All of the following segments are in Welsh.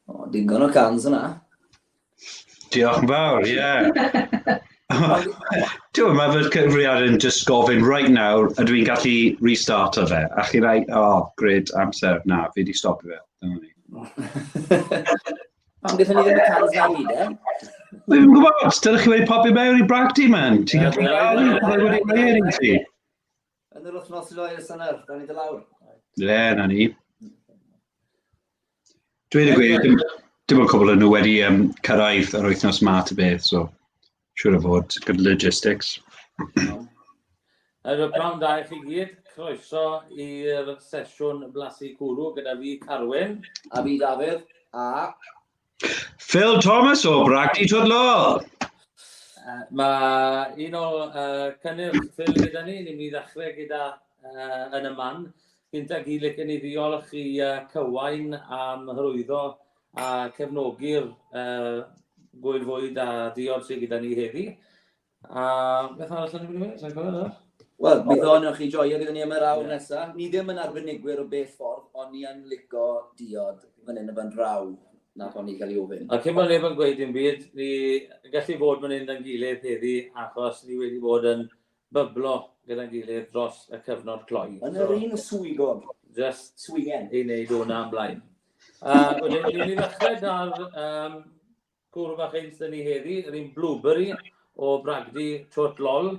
O, digon o cans yna. Diolch yn fawr, ie. Dwi'n meddwl fod cyfriad yn just gofyn right now, a dwi'n gallu restarto fe. A chi rai, grid, amser, na, fi wedi stopio fe. Pam gyda ni ddim y cans na i de? Dwi'n gwybod, dylech chi wedi popio mewn i bragdi, man. Ti'n gallu gael wedi gwneud i ti. Yn yr wythnos i loer syner, da ni dy lawr. Le, na ni. Dwi'n gweud, dim ond cwbl yn nhw wedi cyrraedd yr wythnos ma ty beth, so siwr o fod, good logistics. Yr pnawn da i chi gyd, croeso i'r sesiwn blasu cwrw gyda fi Carwyn. A fi Dafydd, a... Phil Thomas o Bragdi Twdlol. Mae un o cynnyrch Phil gyda ni, ni'n mynd i ddechrau gyda yn y man. Gynta gilydd yn i ddiolch i Cywain am hyrwyddo a cefnogi'r Gŵyl Fwyd a diod sydd gyda ni heddi. A beth arall yn ei wneud? Wel, bydd o'n chi joio gyda ni am yr awr nesaf. Ni ddim yn arbenigwyr o beth ffordd, ond ni yn lico diod fan hyn o fan draw na pan ni cael ei ofyn. A cyn bod neb yn gweud dim byd, ni gallu bod fan hyn yn gilydd heddi achos ni wedi bod yn byblo gyda'n gilydd dros y cyfnod cloi. Yn yr un swigog. Just swigen. I wneud hwnna ymlaen. Wedyn ni ddechrau da'r cwrw bach eins dyn ni heddi, yr un Blueberry o Bragdi Twdlol.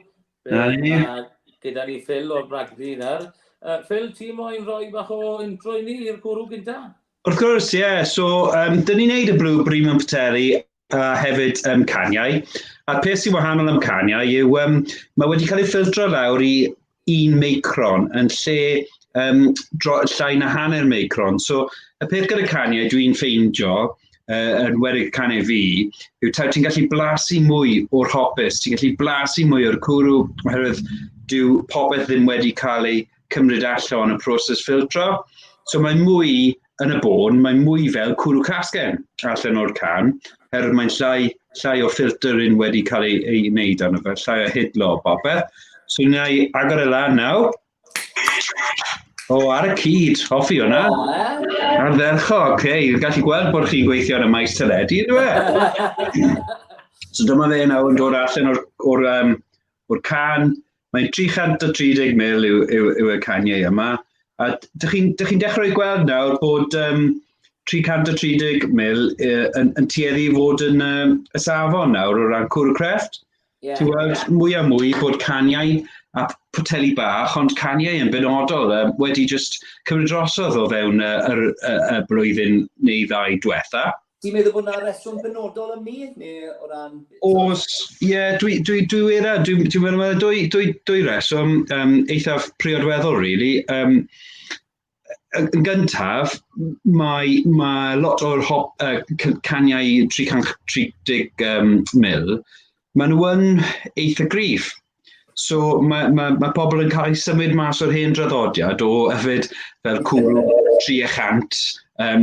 Gyda ni Phil o'r Bragdi yna'r. Phil, ti moyn rhoi bach o intro i ni i'r cwrw gynta? Wrth gwrs, ie. So, dyn ni'n neud y Blueberry mewn poteri a hefyd caniau. A'r peth sy'n wahanol am caniau yw mae wedi cael ei ffiltro lawr i 1 micron yn lle llai na hanner micron. So, y peth gyda caniau dwi'n ffeindio, yn wedi caniau fi, yw taw ti'n gallu blasu mwy o'r hopus, ti'n gallu blasu mwy o'r cwrw, oherwydd dyw popeth ddim wedi cael ei cymryd allan y proses ffiltro. So mae mwy yn y bôn, mae mwy fel cwrw casgen allan o'r can, oherwydd mae'n llai o ffilter yn wedi cael ei wneud arno fe, llai o hidlo o popeth. So na i agor y lan nawr. Ar y cyd, hoffi hwnna. Ar dderchog, gallu gweld bod chi'n gweithio yn y maes teledu, ydw e? So dyma fe nawr yn dod allan o'r can. Mae'n 330 mil yw y caniau yma. A dych chi'n dechrau gweld nawr bod 330 mil yn tueddu i fod yn y safon nawr o ran cwrw crefft. Ti'n gweld mwy a mwy bod caniau a poteli bach, ond caniau yn benodol wedi just cymryd drosodd o fewn y blwyddyn neu 2 diwetha. Ti'n meddwl bod yna reswm benodol am mi, neu o ran... Dwi wera, dwi'n meddwl dwy reswm eithaf priodweddol, really. Yn gyntaf, mae lot o'r caniau 330 mil, maen nhw yn eitha gryf. So mae pobl yn cael ei symud mas o'r hen draddodiad o yfyd fel cwrw 300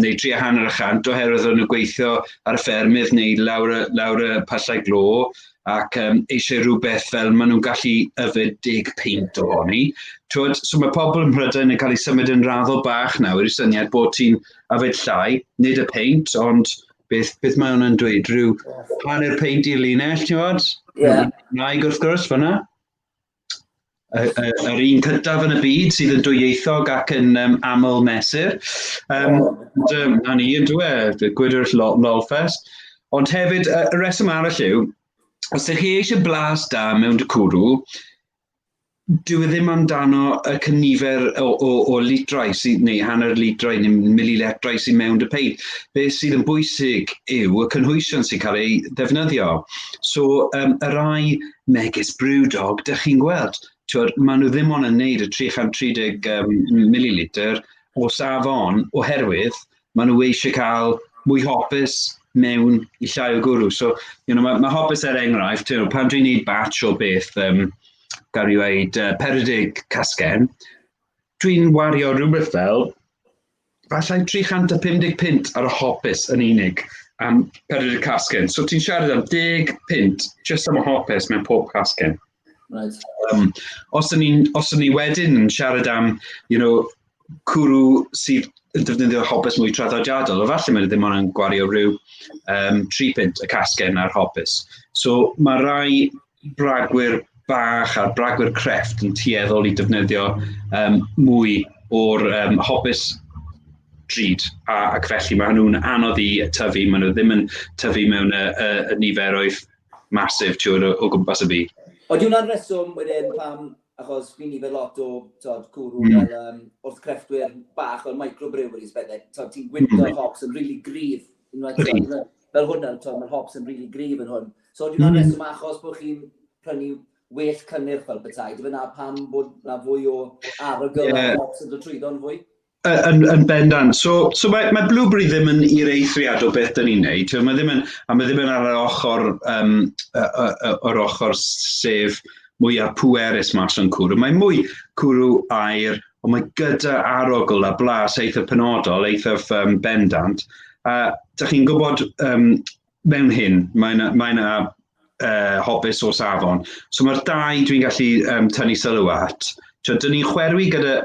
neu 350 oherwydd o'n nhw gweithio ar y ffermydd neu lawr y pallau glo ac eisiau rhywbeth fel maen nhw'n gallu yfyd 10 peint ohoni. So mae pobl yn Mhrydain yn cael ei symud yn raddol bach nawr i syniad bod ti'n yfyd llai, nid y peint, ond beth mae hwnna'n dweud, rhyw hanner peint i'r linell, ti'n gwybod? Naig wrth gwrs fan'na. Yr un cyntaf yn y byd sydd yn dwyieithog ac yn aml mesur. Na ni yn dweud, gwydr lolfest. Ond hefyd, y reswm arall yw, os ydych chi eisiau blas da mewn dy cwrw, dyw e ddim amdano y cynifer o litrau neu hanner litrau neu mililitrau sy'n mewn dy peint. Beth sydd yn bwysig yw y cynhwysion sy'n cael ei ddefnyddio. So, y rai megis brwdog, dych chi'n gweld, maen nhw ddim ond yn gwneud y 330 mililitr o safon oherwydd maen nhw eisiau cael mwy hopus mewn i llai o gwrw. So, mae hopus enghraifft, pan dwi'n gwneud batch o beth, gael ei weid 40 casgen, dwi'n wario rhywbeth fel, falle 350 pint ar y hopus yn unig am 40 casgen. So ti'n siarad am 10 pint just am y hopus mewn pob casgen. Right. Os ni wedyn yn siarad am, cwrw sydd defnyddio hopys mwy traddodiadol, o falle mae ddim ond yn gwario rhyw 3 pint y casgen ar hopys. So mae rai bragwyr bach a'r bragwyr crefft yn tueddol i defnyddio mwy o'r hopys drud, ac felly mae nhw'n anodd i tyfu, maen nhw ddim yn tyfu mewn y niferoedd masif o gwmpas y byd. Oeddi hwnna'n reswm wedyn pam, achos fi'n nifer lot o cwrw fel wrth crefftwyr bach o'r microbreweries bedde, ti'n gwynto'r hops yn really gryf, fel hwnna, mae'r hops yn really gryf yn hwn. So oeddi hwnna'n reswm achos bod chi'n prynu well cynnyrch fel bethau, dyna pam bod na fwy o arogl o'r hops yn dod trwyddo'n fwy? Yn bendant. So mae blueberry ddim yn i'r eithriad o beth dyn ni'n neud. Mae ddim yn ar yr ochr sef mwyaf pwerus mas o'n cwrw. Mae mwy cwrw aer, ond mae gyda arogl a blas eithaf penodol, eithaf bendant. Dych chi'n gwybod mewn hyn, mae yna hopys o safon. So mae'r dau dwi'n gallu tynnu sylw at. Dyn ni'n chwerwi gyda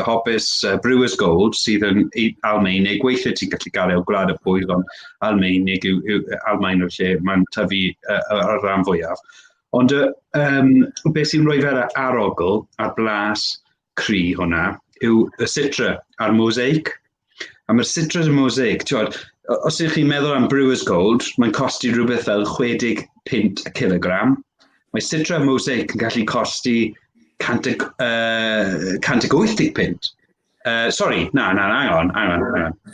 hopys Brewers Gold sydd yn Almaenig, weithiau ti'n gallu gael o gwlad y bwyd, ond Almaenig yw Almaen o'r lle mae'n tyfu ar ran fwyaf. Ond beth sy'n rhoi fel arogl a'r blas cry hwnna yw y citra a'r mosaic. A mae'r citra a'r mosaic, os ydych chi'n meddwl am Brewers Gold, mae'n costi rhywbeth fel 60 pint y kilogram. Mae citra a'r mosaic yn gallu costi 180 pint. Sorry, hang on.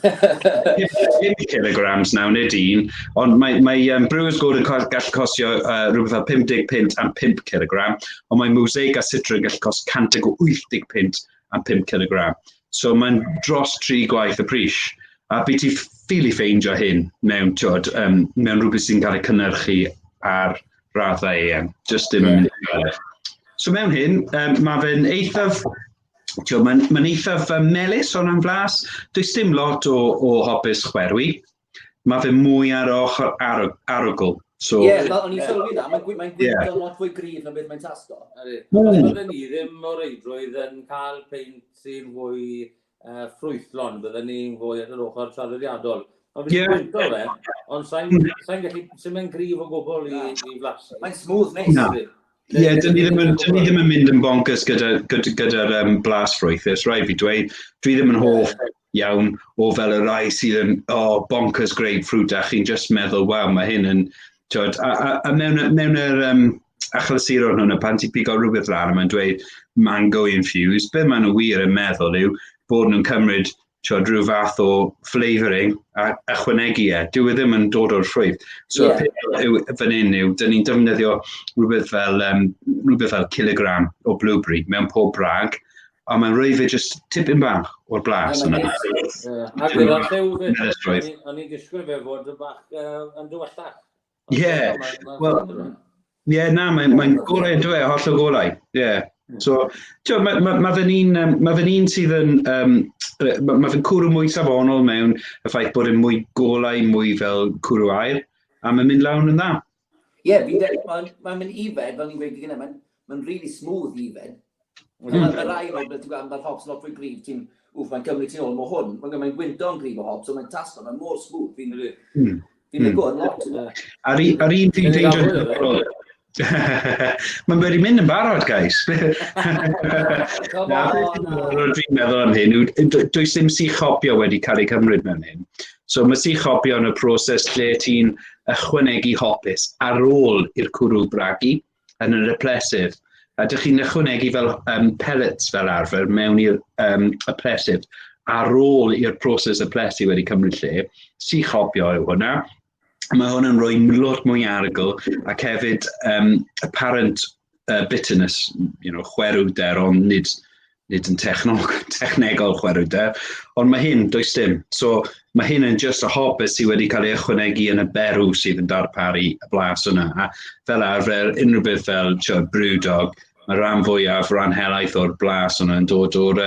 5 kilograms now, nid un, ond mae Brewers Gold yn gallu costio rhywbeth fel 50 pint am 5 kilogram, ond mae mosaic a citra yn gallu cost 180 pint am 5 kilogram. So mae'n dros 3 gwaith y pris. A beth i ffili ffeindio hyn mewn rhywbeth sy'n cael ei cynnyrchu ar raddau eang. Just dim yn mynd i gael. So mewn hyn, mae fe'n eithaf, mae'n eithaf melys o'n flas. Does dim lot o hopys chwerwi. Mae fe mwy ar ochr arogl. Ie, o'n i'n sylwi da, mae'n gwybod lot fwy gryf na beth mae'n tasgo. Bydden ni ddim o reidrwydd yn cael peint sy'n fwy ffrwythlon, bydden ni'n fwy ar yr ochr traddodiadol. Ond fi'n gwybod fe, ond sa'n gallu, sy'n mae'n gryf o gwbl i flasu. Mae'n smooth neis. Ie, dyn ni ddim yn mynd yn bonkers gyda'r blas ffrwythus, rai fi dweud. Dwi ddim yn hoff iawn o fel y rai sydd yn bonkers grapefruit a chi'n just meddwl, waw, mae hyn yn... A mewn yr achlasuron hwnna, pan ti'n pigo rhywbeth lan, mae'n dweud mango infused, be maen nhw wir yn meddwl yw bod nhw'n cymryd rhyw fath o flavouring a ychwanegu e. Dyw e ddim yn dod o'r ffrwyth. So fan hyn yw, dyn ni'n defnyddio rhywbeth fel kilogram o blueberry mewn pob brag, a mae'n rhoi fe just tipyn bach o'r blas yna. A gyda'r llew fe, o'n i'n disgwyl fe fod y bach yn dywellach. Ie, mae'n gorau yn dweud, holl o golau. Ie. So, mae fe'n un sydd yn, mae fe'n cwrw mwy safonol mewn y ffaith bod yn mwy golau, mwy fel cwrw aer, a mae'n mynd lawn yn dda. Ie, mae'n mynd ifed, fel ni'n gweud gyda, mae'n really smooth ifed. Mae'n rai o beth ti'n gweld, mae'r hops lot fwy gryf, mae'n cymryd ti'n ôl mo hwn, mae'n gwynto'n gryf o hops, so mae'n tasgo, mae'n mor smooth, fi'n mynd gwrdd lot. Ar un fi'n ffeindio... Mae'n wedi mynd yn barod, guys. Dwi'n meddwl am hyn, does dim sychopio wedi cael ei cymryd mewn hyn. So mae sychopio yn y proses lle ti'n ychwanegu hopys ar ôl i'r cwrw bragu yn yr eplesydd. A dych chi'n ychwanegu fel pellets fel arfer mewn i'r eplesydd ar ôl i'r proses eplesu wedi cymryd lle. Sychopio yw hwnna. Mae hwn yn rhoi lot mwy arogl ac hefyd apparent bitterness, chwerwder, ond nid yn technegol chwerwder, ond mae hyn, does dim. So mae hyn yn just a hopys sydd wedi cael ei ychwanegu yn y berw sydd yn darparu y blas yna. A fel arfer, unrhyw beth fel brwdog, mae rhan fwyaf, rhan helaeth o'r blas yna yn dod o'r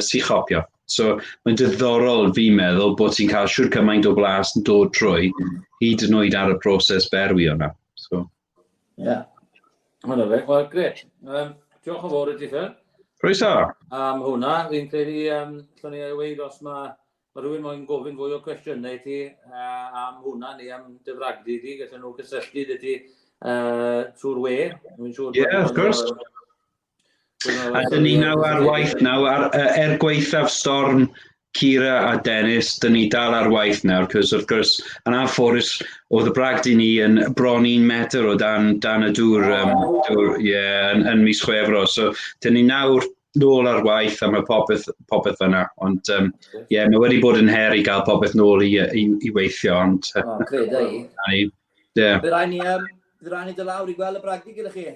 sychopio. So mae'n diddorol fi'n meddwl bod ti'n cael siwr cymaint o blas yn dod trwy hyd yn oed ar y proses berwi yna. Ie. Hwna fe, wel, gret. Diolch yn fawr i ti, Phil. Croeso. Am hwnna, fi'n credu, llwn i weid os mae rhywun moyn gofyn fwy o cwestiynau ti am hwnna neu am dyfragdu ti, gallen nhw cysylltu dy ti trwy'r we. Of course. A dyn ni nawr ar waith nawr, gweithaf Storm, Cira a Dennis, dyn ni dal ar waith nawr, cos wrth gwrs, yn anffodus, oedd y bragdi ni yn bron 1 metr o dan y dŵr, yn mis Chwefro. So, dyn ni nawr nôl ar waith a mae popeth yna. Ond, mae wedi bod yn her i gael popeth nôl i weithio. Ond, credau i. Bydd rhaid ni dy lawr i gweld y bragdi gyda chi.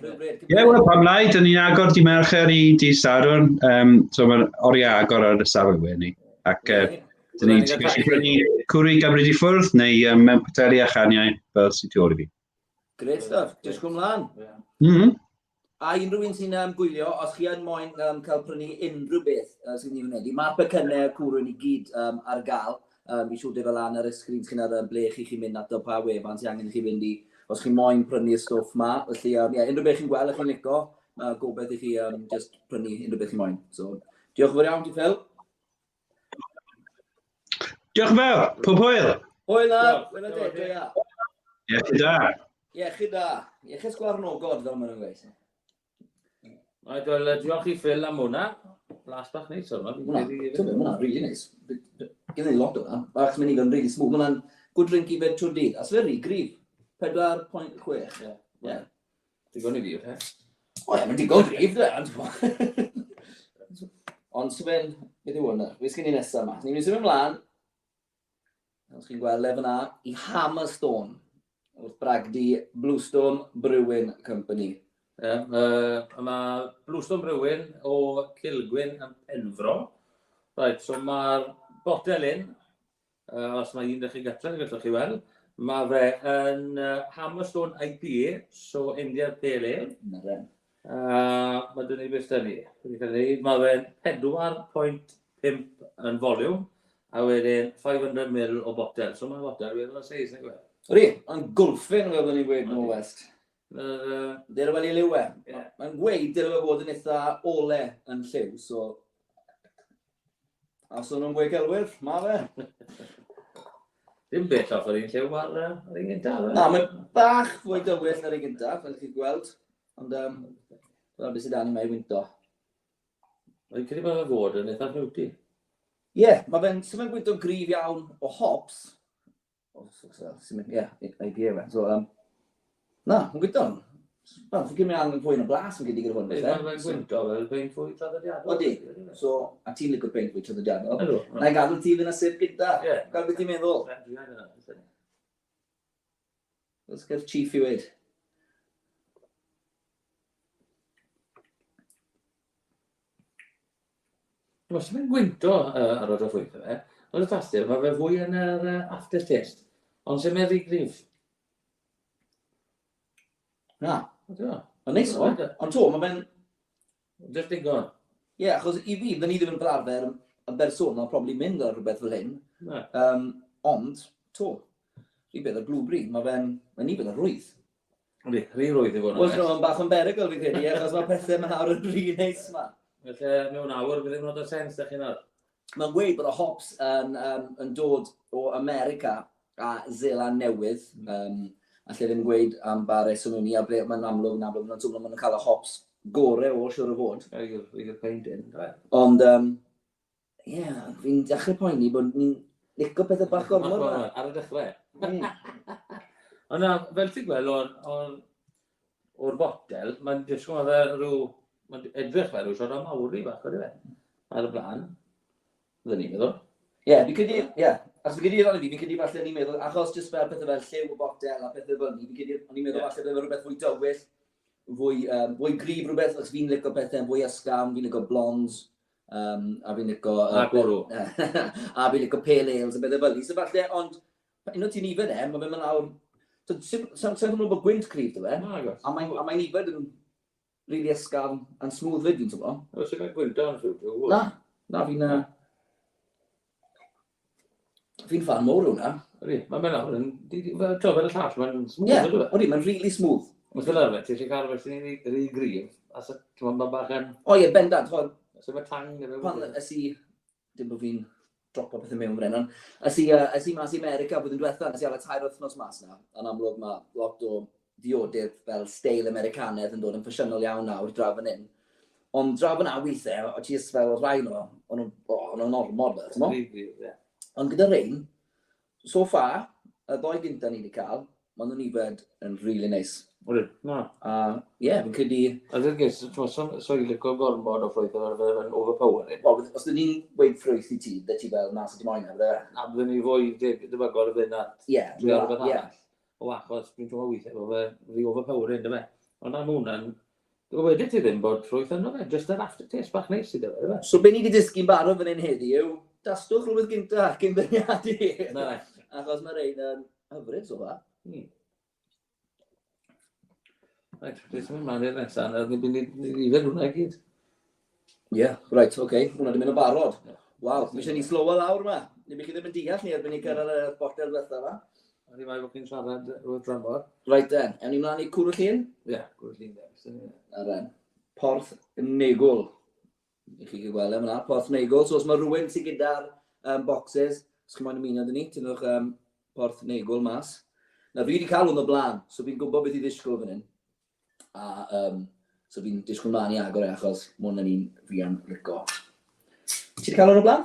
Wel, pam lai, dyn ni'n agor di Mercher i di Sadwrn, so mae'n oriau agor ar y safle wedi. Ac dyn ni'n gallu prynu cwrw i gymryd i ffwrdd, neu mewn poteri a chaniau fel sy'n tu ôl i fi. Great stuff, jyst gwm lan. A unrhyw un sy'n gwylio, os chi yn moyn cael prynu unrhyw beth sy'n ni wneud, mae'r becynau cwrw ni gyd ar gael. I siwr fel lan ar y sgrin chi'n ar ble chi'n mynd at o pa wefan sy'n angen i chi fynd i. Os chi'n moyn prynu y stwff ma, felly unrhyw beth chi'n gweld a chi'n lico, gobeith i chi just prynu unrhyw beth chi'n moyn. So, diolch yn fawr iawn ti, Phil. Diolch yn fawr, pob hwyl. Hwyl na, hwyl na de, dweia. Iechyd da. Iechyd da. Iechyd sgwarnogod fel maen nhw'n gweud. Diolch i Phil am hwnna. Blas bach neis o'n hwnna. Hwnna'n really neis. Gyda ni lot o hwnna. Bach mynd i fe'n really smooth. Hwnna'n good drink i fed trwy'r dydd. A sferi, grif. 4.6. Ie. Digon i fi, oce? O, mae'n digon grif, dde. Ond sefyn, beth yw hwnna? Fe sgyn i nesaf yma. Ni'n mynd sefyn ymlaen. Os chi'n gweld lefyn na, i Hammerstone. Wrth bragdi Bluestone Brewing Company. Mae Bluestone Brewing o Cilgwyn yn Penfro. Right, so mae'r botel un, os mae un ddech chi gytra, gallwch chi weld. Mae fe yn Hammerstone IPA, so India Pale Ale. Mae dyn ni beth dyn ni. Mae fe'n 4.5 yn volume, a wedyn 500ml o botel. So mae'n botel, wedyn o'n seis, neu gweld. Ri, yn gwlffin fel dyn ni'n gweud no west. Dyna fel i liwe. Mae'n gweud dyna fe fod yn eitha ole yn lliw, so... A so nhw'n gweud celwyr, ma fe. Dim beth off ar un lliw ar un gyntaf. Na, mae'n bach fwy dywyll ar un gyntaf, fel chi'n gweld. Ond, fel beth sydd dan i mai wynto. Mae'n credu bod fe fod yn eitha ffrwti. Ie, sy'n mynd gwynt o grif iawn o hops. IPA fe. So, na, mae'n gwynt o'n. Fi'n gymryd angen fwy yn y blas yn gyda gyda hwn. Mae'n gwynt o fel peint fwy traddodiadol. O di. So, a ti'n licio peint fwy traddodiadol. Na i gadw ti fy'n a sip gyda. Gael beth ti'n meddwl. Let's get chief i weid. Os mae'n gwynt o ar o'r fwyth fe, ond y tastir, mae fe fwy yn yr aftertaste. Ond sy'n meddwl i grif. Na. Ond neis o. Ond to, mae fe'n... Just digon. Ie, achos i fi, dda ni ddim yn fel arfer yn bersonol probably mynd ar rhywbeth fel hyn. Ond, to, i beth y blwbri, mae fe'n ni fydd yn rwydd. Rhi rwydd i fod yn Wel, mae'n bach yn berygl fi'n credu, achos mae pethau mae'n awr yn rhy neis yma. Felly, mewn awr, bydd ddim yn oed o sens da chi'n ar. Mae'n gweud bod y hops yn dod o America a Zeeland Newydd. A lle ddim gweud am bar SESIWN a ble mae'n amlwg yn twmlo mae'n cael y hops gorau o siwr o fod. I'r peint un. Ond, fi'n dechrau poeni bod ni'n licio pethau bach gormod. Ar y dechrau. Ond fel ti'n gweld o'r botel, mae'n disgwyl mae'n edrych fel rhyw siwr o mawri bach o'r fe. Ar y blaen. Fydden ni'n meddwl. Ie, fi'n credu, As fi'n credu o'n i fi'n credu falle ni'n meddwl, achos jyst fel pethau fel lliw o botel a pethau fel ni, fi'n credu o'n i'n meddwl falle bydd rhywbeth fwy dywyll, fwy grif rhywbeth, achos fi'n licio pethau fwy ysgam, fi'n licio blondes, a fi'n licio... A gwrw. A fi'n licio pale ales a pethau fel ni. So falle, ond, un o ti'n ifed mae fe'n mynd awr... Sa'n gwybod bod gwynt cryf, dy fe? A mae'n ifed yn rili ysgam yn smooth fyd, fi'n tyfo. Os yw'n gwynt o'n ffrwyd? Na, fi'n fan mowr hwnna. Mae'n mynd awr yn... Fel y llall, mae'n smooth. Ie, mae'n really smooth. Os fel arfer, ti eisiau cael felly rhy grif, a sa ti'n mynd bach yn... O ie, bendant, So mae tang neu pan fe? ys i, dim bod fi'n dropo pethau mewn fren, ond ys i mas i America bod yn diwetha, ys i ar y 2 wythnos mas na, yn amlwg mae lot o diodydd fel steil Americanedd yn dod yn ffasiynol iawn nawr draw fan hyn. Ond draw fan na weithiau, o ti ys fel rhai nhw, o'n nhw'n ormod fel, ti'n mo? Ond gyda rhain, so far, y ddoi gynta ni wedi cael, maen nhw'n ifed yn really nice. Wydyn? Na. Ie, fi'n credu... A dy'r gys, so i licio gormod o ffrwyth yn overpowering. Wel, os ydyn ni'n gweud ffrwyth i ti, da ti fel nas y dim oen efo, A byddwn ni fwy debygol o fynd at dwi ar rhywbeth arall. O achos, fi'n trwy'n weithio efo fe rhy overpowering, dy fe. Ond am hwnna'n... Dwi'n wedi ti ddim bod ffrwyth yno fe, just yr aftertaste bach neis i dy fe. So be ni wedi dysgu'n barod fan hyn heddi yw, dastwch rhywbeth gynta cyn beirniadu. Na. Achos mae rhain yn hyfryd so fa. Reit, beth yw'n mynd i'r nesaf, a ni'n mynd i ifed hwnna i gyd. Ie, reit, oce, hwnna wedi mynd yn barod. Waw, mi eisiau ni slowa lawr yma. Ni bych chi ddim yn deall ni erbyn ni cyrraedd y botel ddiwetha fa. A ni mai bod chi'n siarad o'r dramor. Reit den, ewn ni mlaen i Cwrw Llyn? Ie, gwrw llun. Ar ren. Porth Negwl. I chi gweld yma, Porth Negwl. So os mae rhywun sy'n gyda'r boxes, os chi'n moyn ymuno dyn ni, tynwch Porth Negwl mas. Na, fi wedi cael hwn o blaen, so fi'n gwybod beth i ddisgwyl fan hyn. A so fi'n disgwyl mlaen i agor achos mae hwnna'n un fi am lico. Ti wedi cael hwn o blaen?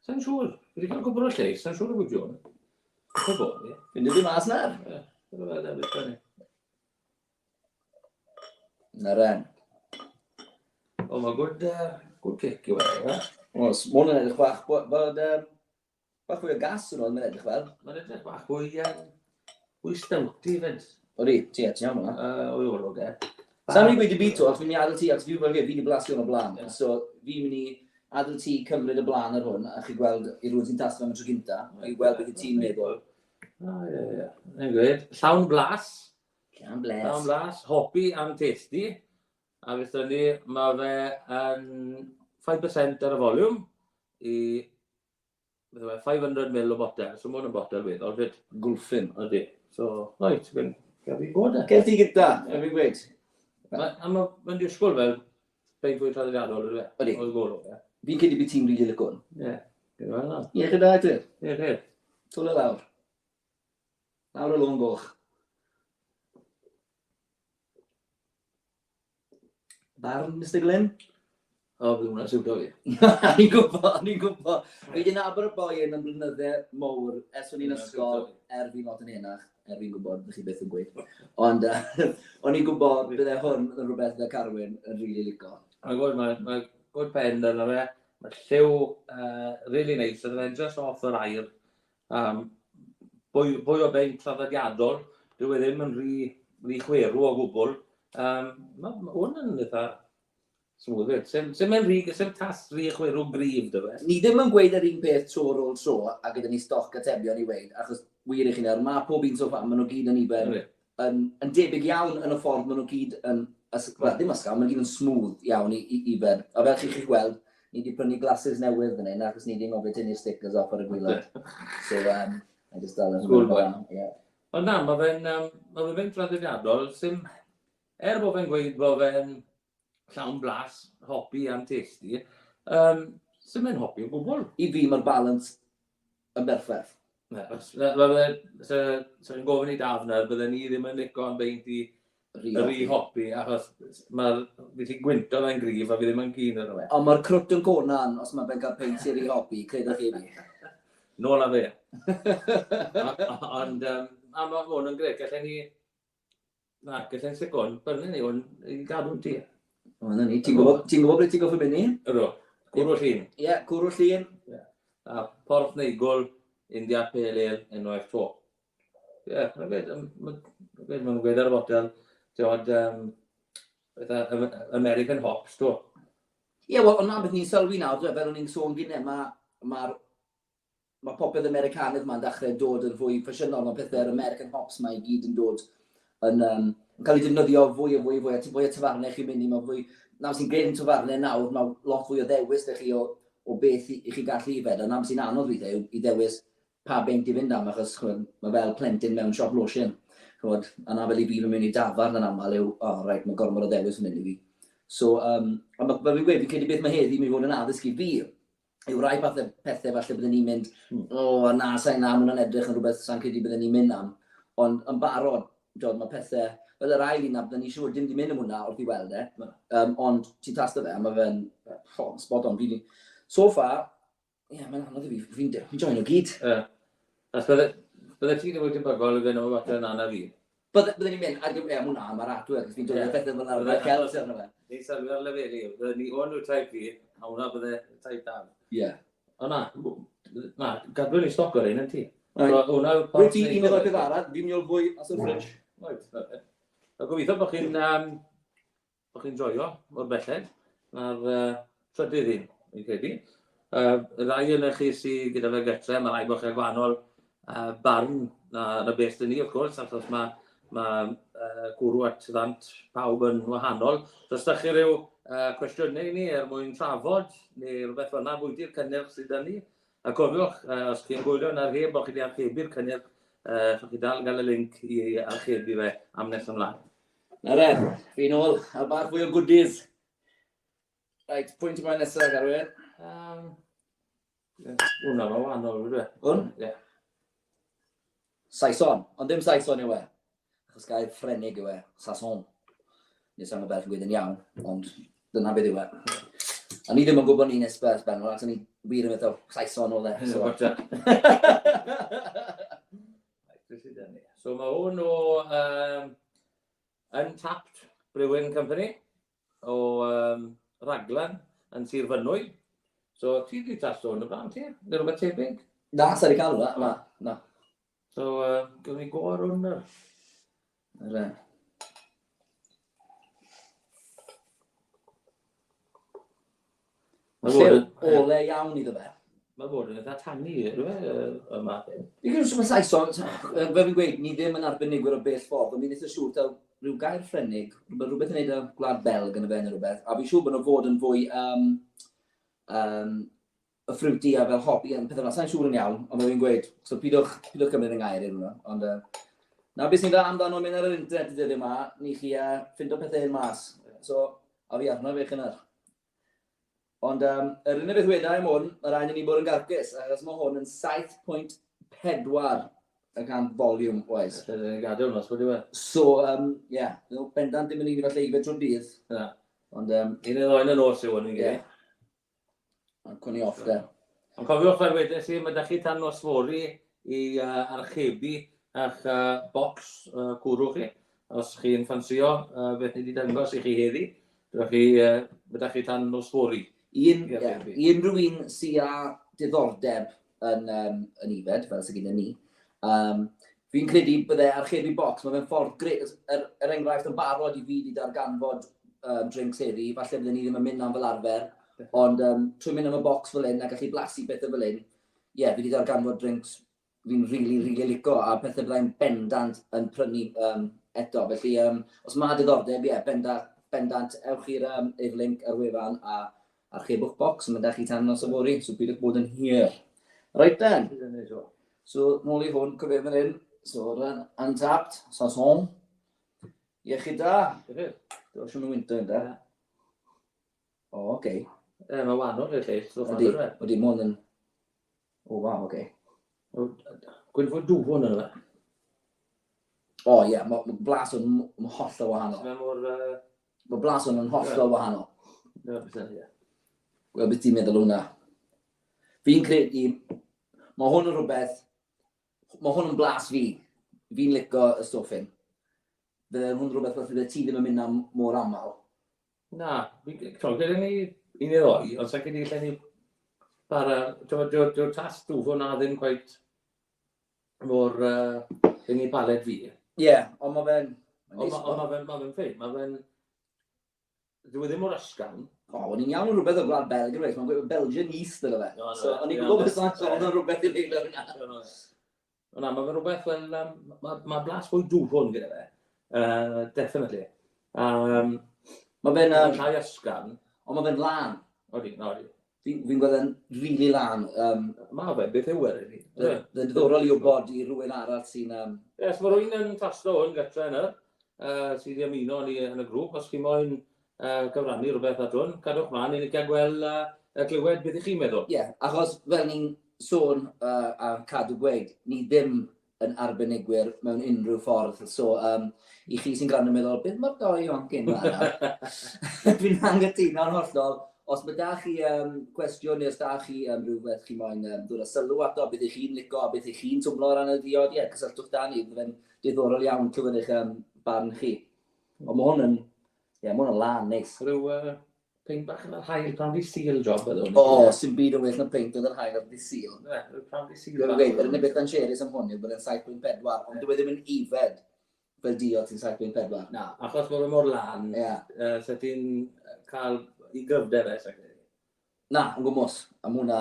Sa'n siŵr. Fi wedi cael gwybod o'r lleis, sa'n siŵr o gwybod hwn. Sa'n bod, ie. Fynd i fi mas na'r? Ie, dyna fe David Penny. Na ren. O, mae good kick i wedi, ie. Os, mae hwnna'n edrych bach, bach fwy o gas yn o'n edrych fel. Mae'n edrych bach fwy stawti fyd. Odi, ti'n iawn hwnna? O'i olwg, e. Sa'n ni'n gweud i byd to, os fi'n mynd i adael ti, ac fi wedi blasu hwn o blaen. So, fi'n mynd i adael ti cymryd y blaen ar hwn, a chi gweld i rhywun sy'n tasgu am y tro gynta, a i gweld beth y ti'n meddwl. Ie. Yn gwed. Llawn blas. Llawn bles. Llawn blas. Hopi am testi. A beth ni, mae fe yn 5% ar y volume i 500 ml o botel. So, mae'n botel weddol, fyd. Gwlffin. Ydy. So, right, fi'n gael fi bod e. Cer ti gyda, a fi'n gweud. Mae'n disgwyl fel bein fwy traddodiadol, ydy fe? Ydy. O'r golwg, e. Fi'n credu byd ti'n rili lygon. Ie. Gyda fel na. Ie, gyda ti. Ie. Twl y lawr. Lawr y lôn goch. Barn, Mr Glyn? O, bydd hwnna'n siwto fi. Ni'n gwybod. Fi wedi nabod y boi yn blynydde mowr, ers o'n i'n ysgol, fi'n lot yn henach, fi'n gwybod, ddech chi beth yn gweud. Ond o'n i'n gwybod bydde hwn yn rhywbeth da Carwyn yn rili lico. Mae gwrdd pen yna fe, mae lliw really neis, oedd e'n just off yr air. Bwy o bein traddodiadol, dyw e ddim yn rhy chwerw o gwbl. Mae hwn yn eitha smooth fyd. Sef tas rhy chwerw grif, dy fe. Ni ddim yn gweud yr un peth tro ar ôl tro, a gyda ni stoc atebion i weid, achos wir i chi nawr, mae pob un so fa, maen nhw gyd yn iber, yn debyg iawn yn y ffordd maen nhw gyd yn, ddim ysgol, maen nhw gyd yn smooth iawn i iber. A fel chi'ch gweld, ni wedi prynu glasses newydd fan hyn, achos ni wedi ngofio tynnu'r stickers off ar y gwylod. So, I just dal yn gwybod. Ond na, mae fe'n traddodiadol, bod fe'n gweud bod fe'n llawn blas, hopi am testi, sy'n fe'n hopi o gwbl. I fi mae'r balance yn berffaith. Sy'n gofyn i Dafydd, bydden ni ddim yn licio am beint i rhy hopi, achos fi ti'n gwynto fe'n grif a fi ddim yn cyn yn fe. Ond mae'r crwt yn conan os mae fe'n cael peint i'r rhy hopi, credwch chi fi. Nôl a fe. Ond, a mae hwn yn greu, gallen ni... Na, gallen sicon, byrnu ni hwn i gadw'n ti. O, na ni. Ti'n gwybod beth ti'n gofio mynd ni? Ydw, Cwrw Llyn. Ie, Cwrw Llyn. A Porth Negwl, India Pale Ale, unwaith to. Ie, mae'n gweud ar y botel, ti'n American hops, to. Ie, wel, ond na beth ni'n sylwi nawr, fel o'n i'n sôn gynnau, mae popeth Americanaidd ma'n dechrau dod yn fwy ffasiynol, mae pethau'r American hops ma i gyd yn dod yn cael ei defnyddio fwy a fwy o tafarnau chi'n mynd i, mae fwy, nawr sy'n greid yn tafarnau nawr, mae lot fwy o ddewis ddech chi o beth i chi gallu ifed, a nawr sy'n anodd weithiau i ddewis pa beint i fynd am, achos mae fel plentyn mewn siop lotion. Chymod, a na fel I fi yn mynd I dafarn yn aml yw, rhaid, mae gormod o ddewis yn mynd I fi. So, a fel fi'n gweud, fi'n credu beth mae heddi mynd I fod yn addysg I fi, yw rai pethau falle byddwn ni'n mynd, na, sa'n na, mwyn edrych yn rhywbeth sa'n credu byddwn ni'n mynd am. Ond yn barod, mae pethau, fel yr ail un, byddwn ni'n siŵr dim di mynd am hwnna wrth I weld e. Ond ti'n tasto fe, a mae fe'n spot on. So far, mae'n anodd I fi, fi'n join o gyd. Bydde ti ddim wedi bygol i fynd o fater yn anna fi? Byddwn ni'n mynd, a hwnna, mae'r atwyr, fi'n dod o bethau fel arfer celt arno fe. Ni'n sylwi ar lefeli, byddwn ni o'n nhw taip fi, a hwnna bydde taip dan. Ie. O na, gadw ni stoc o'r un yn ti. Wyt ti un o'r peth arall, fi'n mynd fwy as o'r ffridge. Gobeithio bod chi'n joio o'r belled. Na'r trydydd un, fi'n credu. Y rai yn chi sydd gyda fe gytre, mae rai bod chi'n gwahanol barn na beth dyn ni, wrth gwrs, achos mae gwrw at ddant pawb yn wahanol. Os ydych chi rhyw cwestiynau ni mwyn trafod, neu rhywbeth fyna fwydi'r cynnyrch sydd dyn ni. A cofiwch, os chi'n gwylio yn archeb, bod chi wedi archebu'r cynnyrch, chi dal gael y link I archebu fe am nes ymlaen. Na fi'n ôl, ar bach fwy o goodies. Right, pwynt ymlaen nesaf, Carwyn. Hwna, mae wahanol, rydw. Hwn? Ie. Saeson, ond dim Saeson yw e. Achos gael ffrenig yw e, Sason. Nes am y beth yn gweud yn iawn, ond dyna beth yw e. A ni ddim yn gwybod ni'n esbeth ben, ond ni wir yn meddwl Saeson o le. So mae hwn o Untapped Brewing Company o Raglan yn Sir Fynwy. So ti wedi tasto hwn o blaen ti? Neu rhywbeth tebyg? Na, sa'n ei cael hwnna, na. So, gwn ni go ar hwn nawr. Mae ole iawn iddo fe. Mae bod yn eitha tannu yma. Fi'n gwybod sy'n Saeson, fe fi'n gweud, ni ddim yn arbenigwyr o bell ffordd, ond mi'n eitha siŵr taw rhyw gair ffrenig, rhywbeth yn neud â gwlad Belg yn y fe neu rhywbeth, a fi'n siŵr bod nhw fod yn fwy y ffrwti a fel hopi yn pethau yna, sa'n siŵr yn iawn, ond fi'n gweud, so pidwch cymryd yn gair i'r hwnna, ond na beth sy'n dda amdano mynd ar yr internet y dyddiau yma, ni chi ffindo pethau yn mas, so a fi arno fe chynnar. Ond yr unig beth wedau am hwn, mae'r rhaid i ni bod yn garcus, achos mae hwn yn 7.4 y cant volume wise. Yn gadael nos, bod i we? So, bendant ddim yn un falle eifed trwy'n dydd. Ond un y ddoen yn nos yw hwn i'n gyd. Ond cwn i off de. Ond cofiwch fel wedys I, mae da chi tan nosfori I archebu a'ch bocs cwrw chi. Os chi'n ffansio beth ni wedi dangos I chi heddi, byddwch chi tan nosfori. Unrhyw un sy'n â diddordeb yn ifed, fel sy'n gyda ni, fi'n credu byddai archebu bocs, mae fe'n ffordd gret. Yr enghraifft yn barod I fi wedi darganfod drinks heddi, falle byddwn ni ddim yn mynd am fel arfer, ond trwy mynd am y bocs fel hyn a gallu blasu bethau fel hyn, fi wedi darganfod drinks fi'n really lico a pethau byddai'n bendant yn prynu eto. Felly, os mae diddordeb, bendant, ewch i'r link ar wefan a archebwch bocs, mae'n da chi tan nos o fori, so bydwch bod yn hir. Right then. So, nôl I hwn, cyfeir fan hyn. So, Untapped, Sason. Iechyd da. Dwi'n siŵr yn winter, da. O, oce. Mae wahanol i'r lleill. Oeddi, mwyn yn... O, waw, oce. Gwynfwyd dwfwn yn yma. O, ie, mae blas o'n holl o wahanol. Mae blas o'n holl o wahanol. Wel, beth ti'n meddwl hwnna? Fi'n credu, mae hwn yn rhywbeth, mae hwn yn blas fi. Fi'n licio y stwffyn. Fydde hwn yn rhywbeth beth ti ddim yn mynd am mor aml. Na, gyda ni un i ddoi, ond sa'n gyda ni para, dwi'n tas dwfwn na ddim gwaith mor yn ei baled fi. Ie, ond mae fe'n... Ond mae fe'n ffein, mae fe'n... Dwi ddim o'r ysgan. O, o'n i'n iawn yn rhywbeth o gwlad Belg, mae'n gweud Belgian East yna fe. So, o'n i'n gwybod beth sa'n o'n rhywbeth i'n neud yna. Mae fe'n rhywbeth fel... Mae blas fwy dwfwn gyda fe. Definitely. Mae fe'n... Llai ysgan. Ond mae fe'n lan. Odi. Fi'n gweld yn rili lan. Mae fe, beth yw wedi. Dwi'n diddorol i wybod i rhywun arall sy'n... Yes, mae rwy'n yn taslo hwn gytra yna, sydd i ymuno ni yn y grŵp. Os chi moyn cyfrannu rhywbeth at hwn, cadwch mlaen, ni'n licio gweld glywed beth i chi'n meddwl. Ie, achos fel ni'n sôn a cadw gweud, ni ddim yn arbenigwyr mewn unrhyw ffordd. So, i chi sy'n gwrando meddwl, beth mae'r doi oncyn yna? Fi'n anghytuno'n hollol. Os mae da chi cwestiwn neu os da chi rhywbeth chi moyn dod â sylw ato, beth i chi'n licio, beth i chi'n twmlo ran y diod, cysylltwch da ni, byddai'n diddorol iawn clywed eich barn chi. Ond mae hwn yn lan neis. Rhyw peint bach yn yr hael pan fi sil job ydw. Sy'n byd o well na peint yn yr hael ar di sil. Pan fi sil. Dwi'n gweud, yr unig beth yn siarad am hwn yw bod yn 7.4, ond dwi ddim yn ifed fel diod sy'n 7.4. Na, achos bod mor lan, se ti'n cael i gryfder e. Na, yn gwmwys. Am hwnna,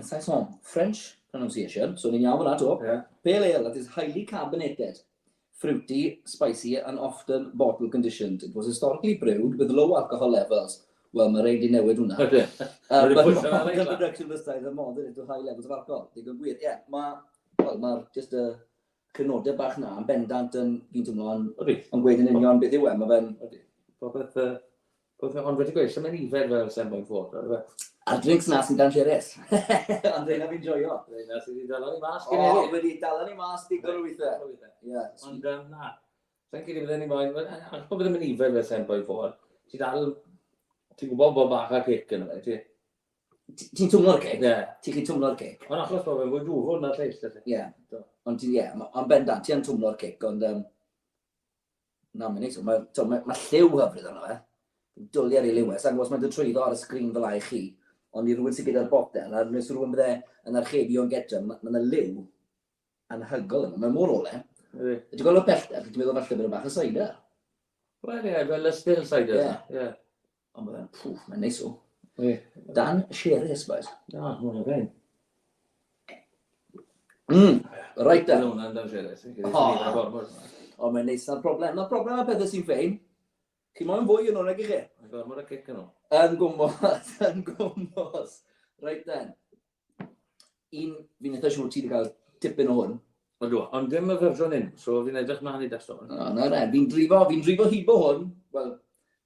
saison, French pronunciation, so ni'n iawn hwnna to. Pale ale that is highly carbonated, fruity, spicy, and often bottle conditioned. It was historically brewed with low alcohol levels. Wel, mae rhaid i newid hwnna. But modern production was style modern into high levels of alcohol. Digon gwir. Ie, mae'r just y crynodau bach na, yn bendant yn fi'n twmlo yn gweud yn union beth yw e. Mae fe'n... Ond wedi gweud, sy'n mynd ifed fel 7.4. A drinks na sy'n dan siares. Ond rhaid na fi'n joio. Rhaid sy'n dala ni mas. Wedi dala ni mas digon o weithiau. Ond na, sy'n cyd i fydden ni moyn, achos bod bydden mynd ifed fel 7.4, ti'n gwybod bod bach a cic yn fe, ti? Ti'n twmlo'r cic? Ie. Ti'n chi twmlo'r cic? Ond achos bod fe'n fwy dwfwn na'r lleill. Ie. Ond bendant, ti'n twmlo'r cic, ond... Na, mae'n neis. Mae lliw hyfryd yno fe. Dwli ar ei liw, sa'n gwybod os mae'n dod trwyddo ar y sgrin fel ai chi, ond i rhywun sy'n gyda'r botel, a nes rhywun bydde yn archebu o'n gedra, mae'n liw anhygol yma, mae'n mor ole. Ydy gweld o bellter, dwi'n meddwl falle bod yn bach o cider. Wel ie, fel y still cider. Ond mae'n neis o. Dan Sherry's, boys. Na, hwnna'n fein. Right then. Hwnna'n Dan Sherry's. Ond mae'n neis na'r problem. Na'r problem a pethau sy'n fein. Chi moyn fwy yn hwnna gych chi? Mae'n cic yn nhw. Yn gwmwys. Right then. Fi'n eitha siŵr ti wedi cael tipyn o hwn. Ond dim y fersiwn un, so fi'n edrych mlaen i desto. Fi'n drifo hibo hwn. Wel,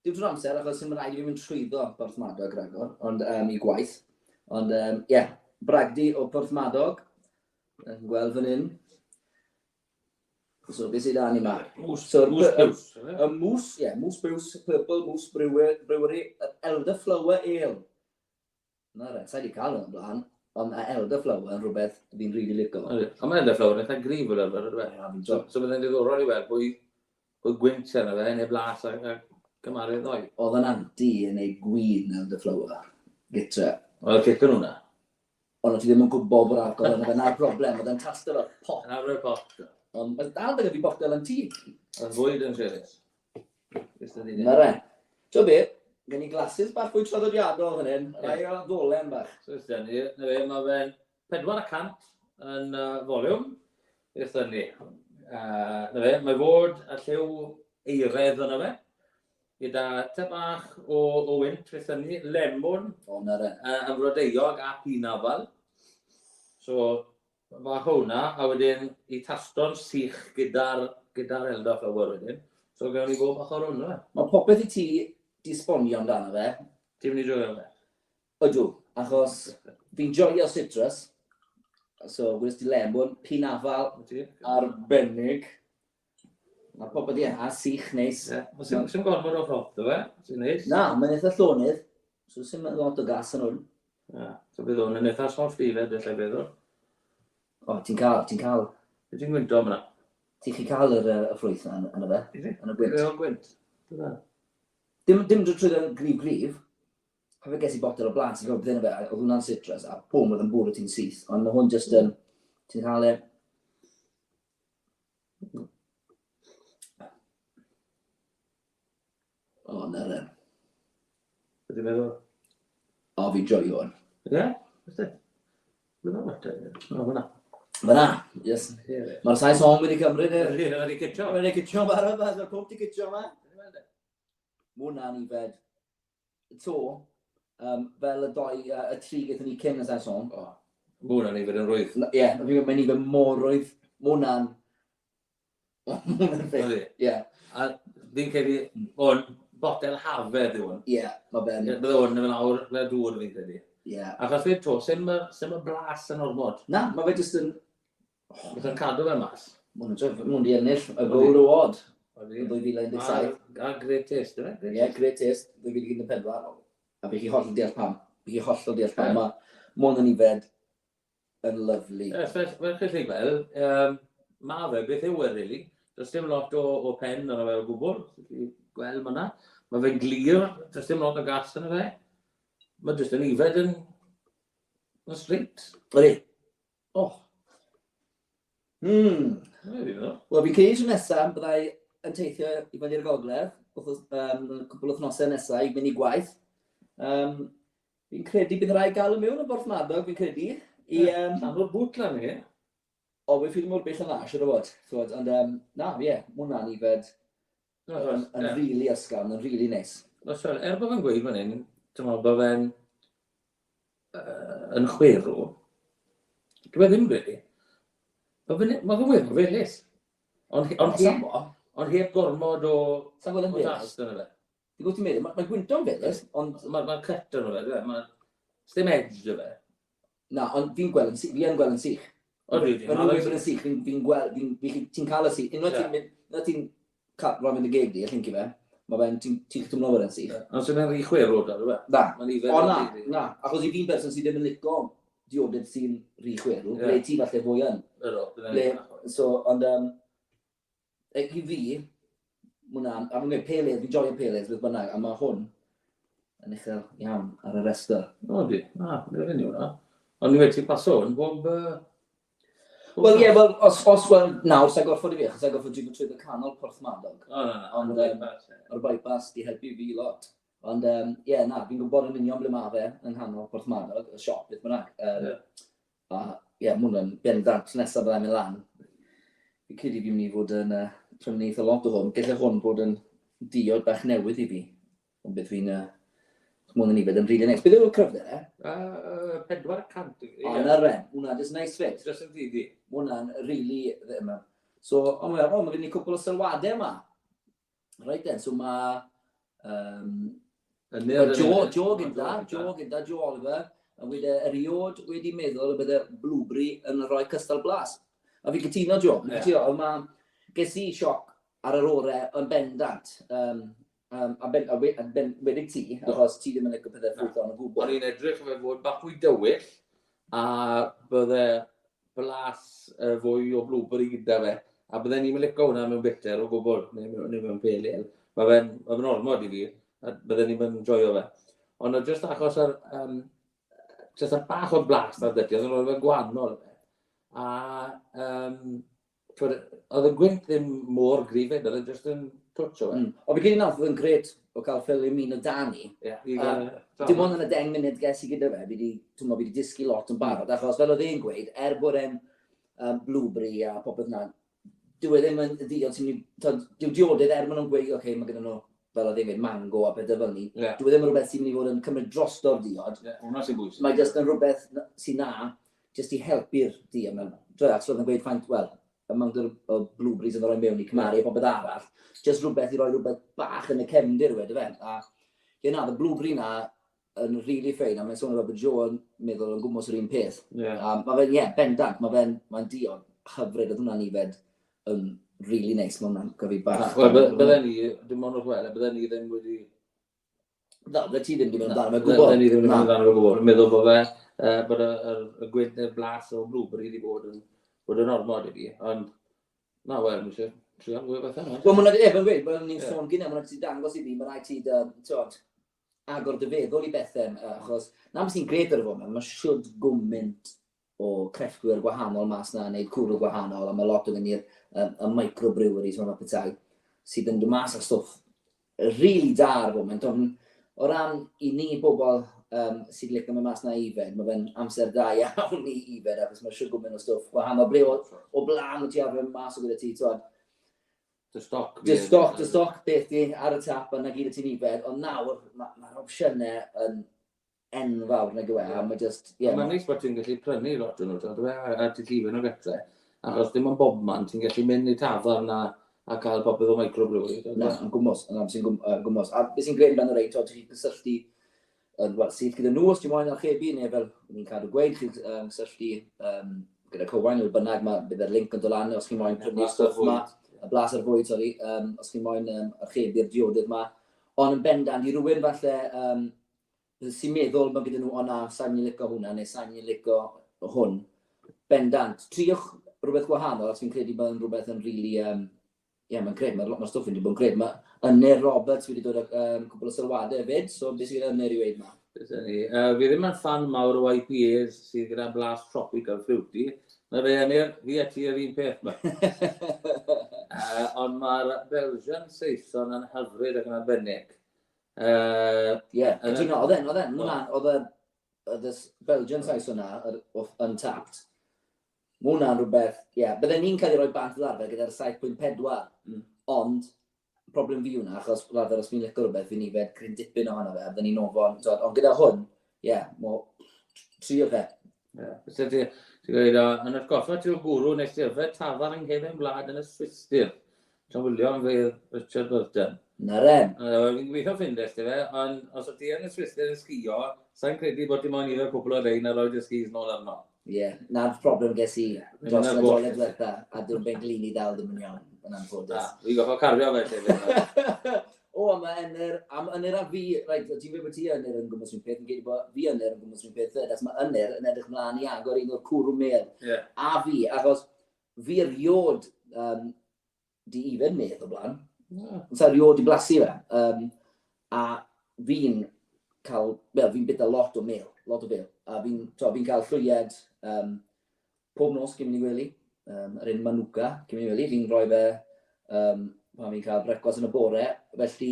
dim trwy'r amser, achos sy'n rhaid i fi'n mynd trwyddo Porthmadog rhagor, ond i gwaith. Ond, bragdi o Porthmadog. Yn gweld fan hyn. So, beth sydd da ni ma? Moose Biws, Purple Moose Brewery, Elderflower Ale. Na re, sa'i di cael hwn blaen, ond Elderflower yn rhywbeth fi'n rili licio. Ond mae Elderflower yn eitha grif o'r arfer. So byddai'n diddorol i weld pwy gwynt yna fe, neu blas a gymaru ddoi. Oedd yn anti yn ei gwyn Elderflower, gytre. Oedd cic yn hwnna? Ond ti ddim yn gwybod bod alcohol yna, na'r problem, oedd yn tastar o'r pot. Na'r rhoi pot. Ond mae'n dal dyna fi botel yn tîg. Oedd Fwyd yn Sherry's. Na re. Tio be, gen i glasses bach fwy traddodiadol fan hyn, rai o'r ddolen bach. So ysdyn ni, mae fe'n 400 yn foliwm. Ysdyn ni. Mae fod a lliw eiredd yna fe. Gyda te bach o wynt, ysdyn ni, lemon, yn flodeuog a pinafal. So, mae hwnna, a wedyn i tasto'n sych gyda'r Elderflower wedyn. So gawn ni bob ochr hwnna. Mae popeth i ti di sbonio amdano fe. Ti'n mynd i joio fe? Ydw, achos fi'n joio citrus. So, gwrs di lemon, pinafal, arbennig. Mae popeth a sych neis. Sy'n gormod o ffrot o fe? Sy'n neis? Na, mae'n eitha llonydd. So, sy'n lot o gas yn hwn. So bydd hwn yn eitha soft i fe, ddylai feddwl. O, ti'n cael. Ti'n gwynto am yna? Ti'n chi cael y ffrwyth yna yn y fe? Yn y gwynt. Yn gwynt. Dim drwy trwy'n grif. Fe ges i botel o blant sy'n gwybod beth yna fe, oedd hwnna'n citrus, a bwm oedd yn bwrw ti'n syth. Ond mae hwn jyst yn... Ti'n cael e... O, na re. Be ti'n meddwl? O, fi'n joio hwn. Ie? Fyste? Fyna mater. O, fyna. Fyna, yes. Mae'r saith song wedi cymryd e. Wedi cytio. Wedi cytio barod, mae'r pob ti cytio yma. Mwna ni fed. To, fel y tri gyda ni cyn y SESIWN. Mae hwnna'n nifer yn rwydd. Ie, mae'n nifer mor rwydd. Mae hwnna'n... Mae hwnna'n ffeith. Ie. A fi'n credu, o'n botel hafedd yw hwn. Ie, mae ben. Bydde hwn yn awr le dŵr fi'n credu. Ie. Achos fe to, sy'n y blas yn ormod. Na, mae fe jyst yn... Bydd yn cadw fe mas. Mwyn di ennill y gwrw o od. 2017. A great taste, yna? Ie, great taste. 2014. A fi chi holl o deall pam. Fi chi holl o deall pam. Mae hwn yn ifed yn lyflu. Fe'n chi fel, mae fe beth yw e, really. Does dim lot o pen yna fe o gwbl. Gweld mae yna. Mae fe'n glir. Does dim lot o gas yna fe. Mae jyst yn ifed yn straight. Ydy. Wel, fi'n credu tro nesaf byddai yn teithio i fynd i'r gogledd. Cwbl o wythnosau nesaf i mynd i gwaith. Fi'n credu bydd rai gael y mewn yn Borthmadog, fi'n credu. Llan o'r bwt lan i. O, fi'n ffili mor bell yna, siwr o fod. Ond, na, ie, hwnna'n ifed yn rili ysgafn, yn rili neis. Bod fe'n gweud fan hyn, bod fe'n yn chwerw. Dwi ddim rili. Mae fe'n wir, mae'n felys. Ond heb gormod o dast yna fe. Dwi'n gwybod ti'n meddwl, mae'n gwynto'n felys, ond... Mae'n cut yna fe, mae'n... Sdim edge yna fe. Na, ond fi'n gweld yn sych. Fi yn gweld yn sych. O, dwi. Mae'n gwybod yn sych, fi'n gweld, ti'n cael y sych. Unwaith ti'n roi mynd y geg di, allwn fe, mae fe'n, ti'n chytwm nofod yn sych. Ond sy'n rhi chwerw da, dwi fe? Na, na, achos i fi'n person sydd ddim yn lico diodydd sy'n rhi chwerw, ble ti falle fwy yn. Ond, i fi, mwynhau, a fi'n gweud peledd, fi'n joio peledd, beth bynnag, a mae hwn yn uchel iawn ar y restr. O, di. Na, dwi'n fynd i hwnna. Ond ni wedi paso hwn, bob... Wel, ie, os nawr, sa'n gorffod i fi, achos sa'n gorffod dwi'n trwy'r canol Porthmadog. Ond o'r bypass di helpu fi lot. Ond, ie, na, fi'n gwybod yn union ble mae fe yng nghanol Porthmadog, y siop, beth bynnag. A, ie, mwyn bendant nesaf byddai'n mynd lan. Fi'n credu fi'n mynd i fod yn prynu eitha lot o hwn. Gallai hwn bod yn diod bach newydd i fi. Ond beth fi'n mwyn yn ifed yn rili neis. Beth yw'r cryfder, e? 400. O, na ren. Hwna, just neis fit. Just yn didi. Hwna'n rili ddim. So, ond mae gen i cwpl o sylwadau yma. Right then, so mae... Jo gyda, Jo Oliver, a wedi eriod wedi meddwl y bydde blwbri yn rhoi cystal blas. A fi gytuno, Jo. Ges i sioc ar yr orau yn bendant. A wedi ti, achos ti ddim yn licio pethau ffwrdd o'n y gwbl. O'n i'n edrych fe fod bach fwy dywyll, a bydde blas fwy o blwbri gyda fe. A bydde ni'n licio hwnna mewn bitter o gwbl, neu mewn pelil. Mae fe'n ormod i fi, a bydde ni'n joio fe. Ond jyst achos jyst bach o'r blas ar dyti, oedd yn rhoi fe'n gwahanol fe. A oedd y gwynt ddim mor grifed, oedd yn jyst yn twtio fe. O, fi gyd i nawr, oedd yn gret o cael ffilm un o Dani. Dim ond yn y 10 munud ges i gyda fe, fi wedi disgu lot yn barod, achos fel oedd e'n gweud, bod e'n blwbri a popeth na, dyw e ddim yn ddiod sy'n dyw diodydd maen nhw'n gweud, oce, mae gyda nhw, fel oedd e'n gweud, mango a pethau fel ni, dyw e ddim yn rhywbeth sy'n mynd i fod yn cymryd drosto'r diod. Hwna sy'n bwysig. Mae jyst yn rhywbeth sy'n na, jyst i helpu'r di yma. Ac oedd yn gweud ffaint, wel, y mawnt o blwbris yn rhoi mewn i cymaru a popeth arall, jyst rhywbeth i roi rhywbeth bach yn y cefndir wedi fe. A y blwbri na yn rili ffein, a mae'n sôn bod Jo yn meddwl yn gwmwys yr un peth. Mae fe'n, bendant, mae'n diod hyfryd, oedd hwnna'n ifed yn rili neis, mae hwnna'n gyfi bach. Bydden ni, dim ond o'r gweld, bydden ni ddim wedi... Na, bydde ti ddim wedi mynd amdano fe gwbl. Bydden ni ddim wedi mynd amdano fe gwbl. Meddwl bod fe, bod y gwynt neu'r blas o blwbri wedi bod yn ormod i fi. Ond, na, wel, mi eisiau trio fwy o bethau. Wel, mae'n gweud, fel ni'n sôn gyda, mae'n ti dangos i fi, mae'n rhaid ti agor dy feddwl i bethau, achos na beth sy'n gred ar y fo, mae siwd gwmynt o crefftwyr gwahanol mas na, neu cwrw gwahanol, a mae lot o gen i'r microbreweries, mae'n petai, sydd yn dod mas o stwff rili da ar y foment. O ran i ni bobl sydd licio mynd mas na ifed, mae fe'n amser da iawn i ifed, achos mae siwr gwmynt o stwff gwahanol. Ble o blaen o ti arfer mas o gyda ti, dy stoc beth di ar y tap yna gyd y ti'n ifed, ond nawr mae'r opsiynau yn enfawr nag yw e, a mae just, ie. Mae'n neis bod ti'n gallu prynu lot o'n nhw, a ti'n llifyn o getre, achos dim ond bobman ti'n gallu mynd i tafarn a cael popeth o microbrewery. Na, yn gwmws, yn sy'n gwmws. A beth sy'n gwneud ben y rei, ti'n gysylltu sydd gyda nhw os ti'n moyn archebu, neu fel ni'n cadw gweud, chi'n gysylltu gyda Carwyn neu bynnag, bydd yr link yn dod lan os chi'n moyn prynu stwff yma, y blas ar fwyd, sori, os chi'n moyn archebu'r diodydd yma. Ond yn bendant, i rywun falle sy'n meddwl mae gyda nhw, o na, sa'n ni'n licio hwnna, neu sa'n ni'n licio hwn, bendant, triwch rhywbeth gwahanol, os fi'n credu bydd yn rhywbeth yn rili, mae'n credu, mae'r stwff yn wedi bod yn credu. Mae Ynyr Roberts wedi dod â cwbl o sylwadau hefyd, so beth sydd gyda Ynyr i weid yma? Fi ddim yn fan mawr o IPAs sydd gyda blas tropical fruity. Mae'r Ynyr, fi a ti yr un peth yma. Ond mae'r Belgian Saison yn hyfryd ac yn arbennig. Ie, cytuno, oedd y Belgian Saison yna, Untapped. Mae hwnna'n rhywbeth, byddai ni'n cael ei roi bant fel arfer gyda'r 7.4, ond problem fi hwnna, achos rather os fi'n licio rhywbeth, fi'n ifed cryn dipyn ohono fe, byddai ni'n ofon, ond gyda hwn, tri o fe. Ti'n gweud, yn atgoffa ti o gwrw, nes ti yfed tafar yng Nghefn Gwlad yn y Swistir. John William fydd Richard Burton. Na ren. Fi'n gweithio ffindes ti fe, ond os o ti yn y Swistir yn sgio, sa'n credu bod ti moyn i fe cwbl o rein a roed y skis nôl arno. Ie, na'r problem ges i dros y doleg letha, a dwi'n ben glini dal ddim yn iawn, yn anffodus. Fi'n gofio carfio fe lle. O, mae Ynyr a fi, ti'n fe bod ti Ynyr yn gwmwys rhywun peth, yn gweud bod fi Ynyr yn gwmwys rhywun peth, achos mae Ynyr yn edrych mlaen i agor un o'r cwrw mel. A fi, achos fi eriod di ifed medd o blaen. Sa'n eriod di blasu fe. A fi'n cael, fi'n bita lot o mel, a fi'n cael llwyed pob nos cyn mynd i wely, yr un manuka cyn mynd i wely, fi'n rhoi fe pan fi'n cael brecwas yn y bore, felly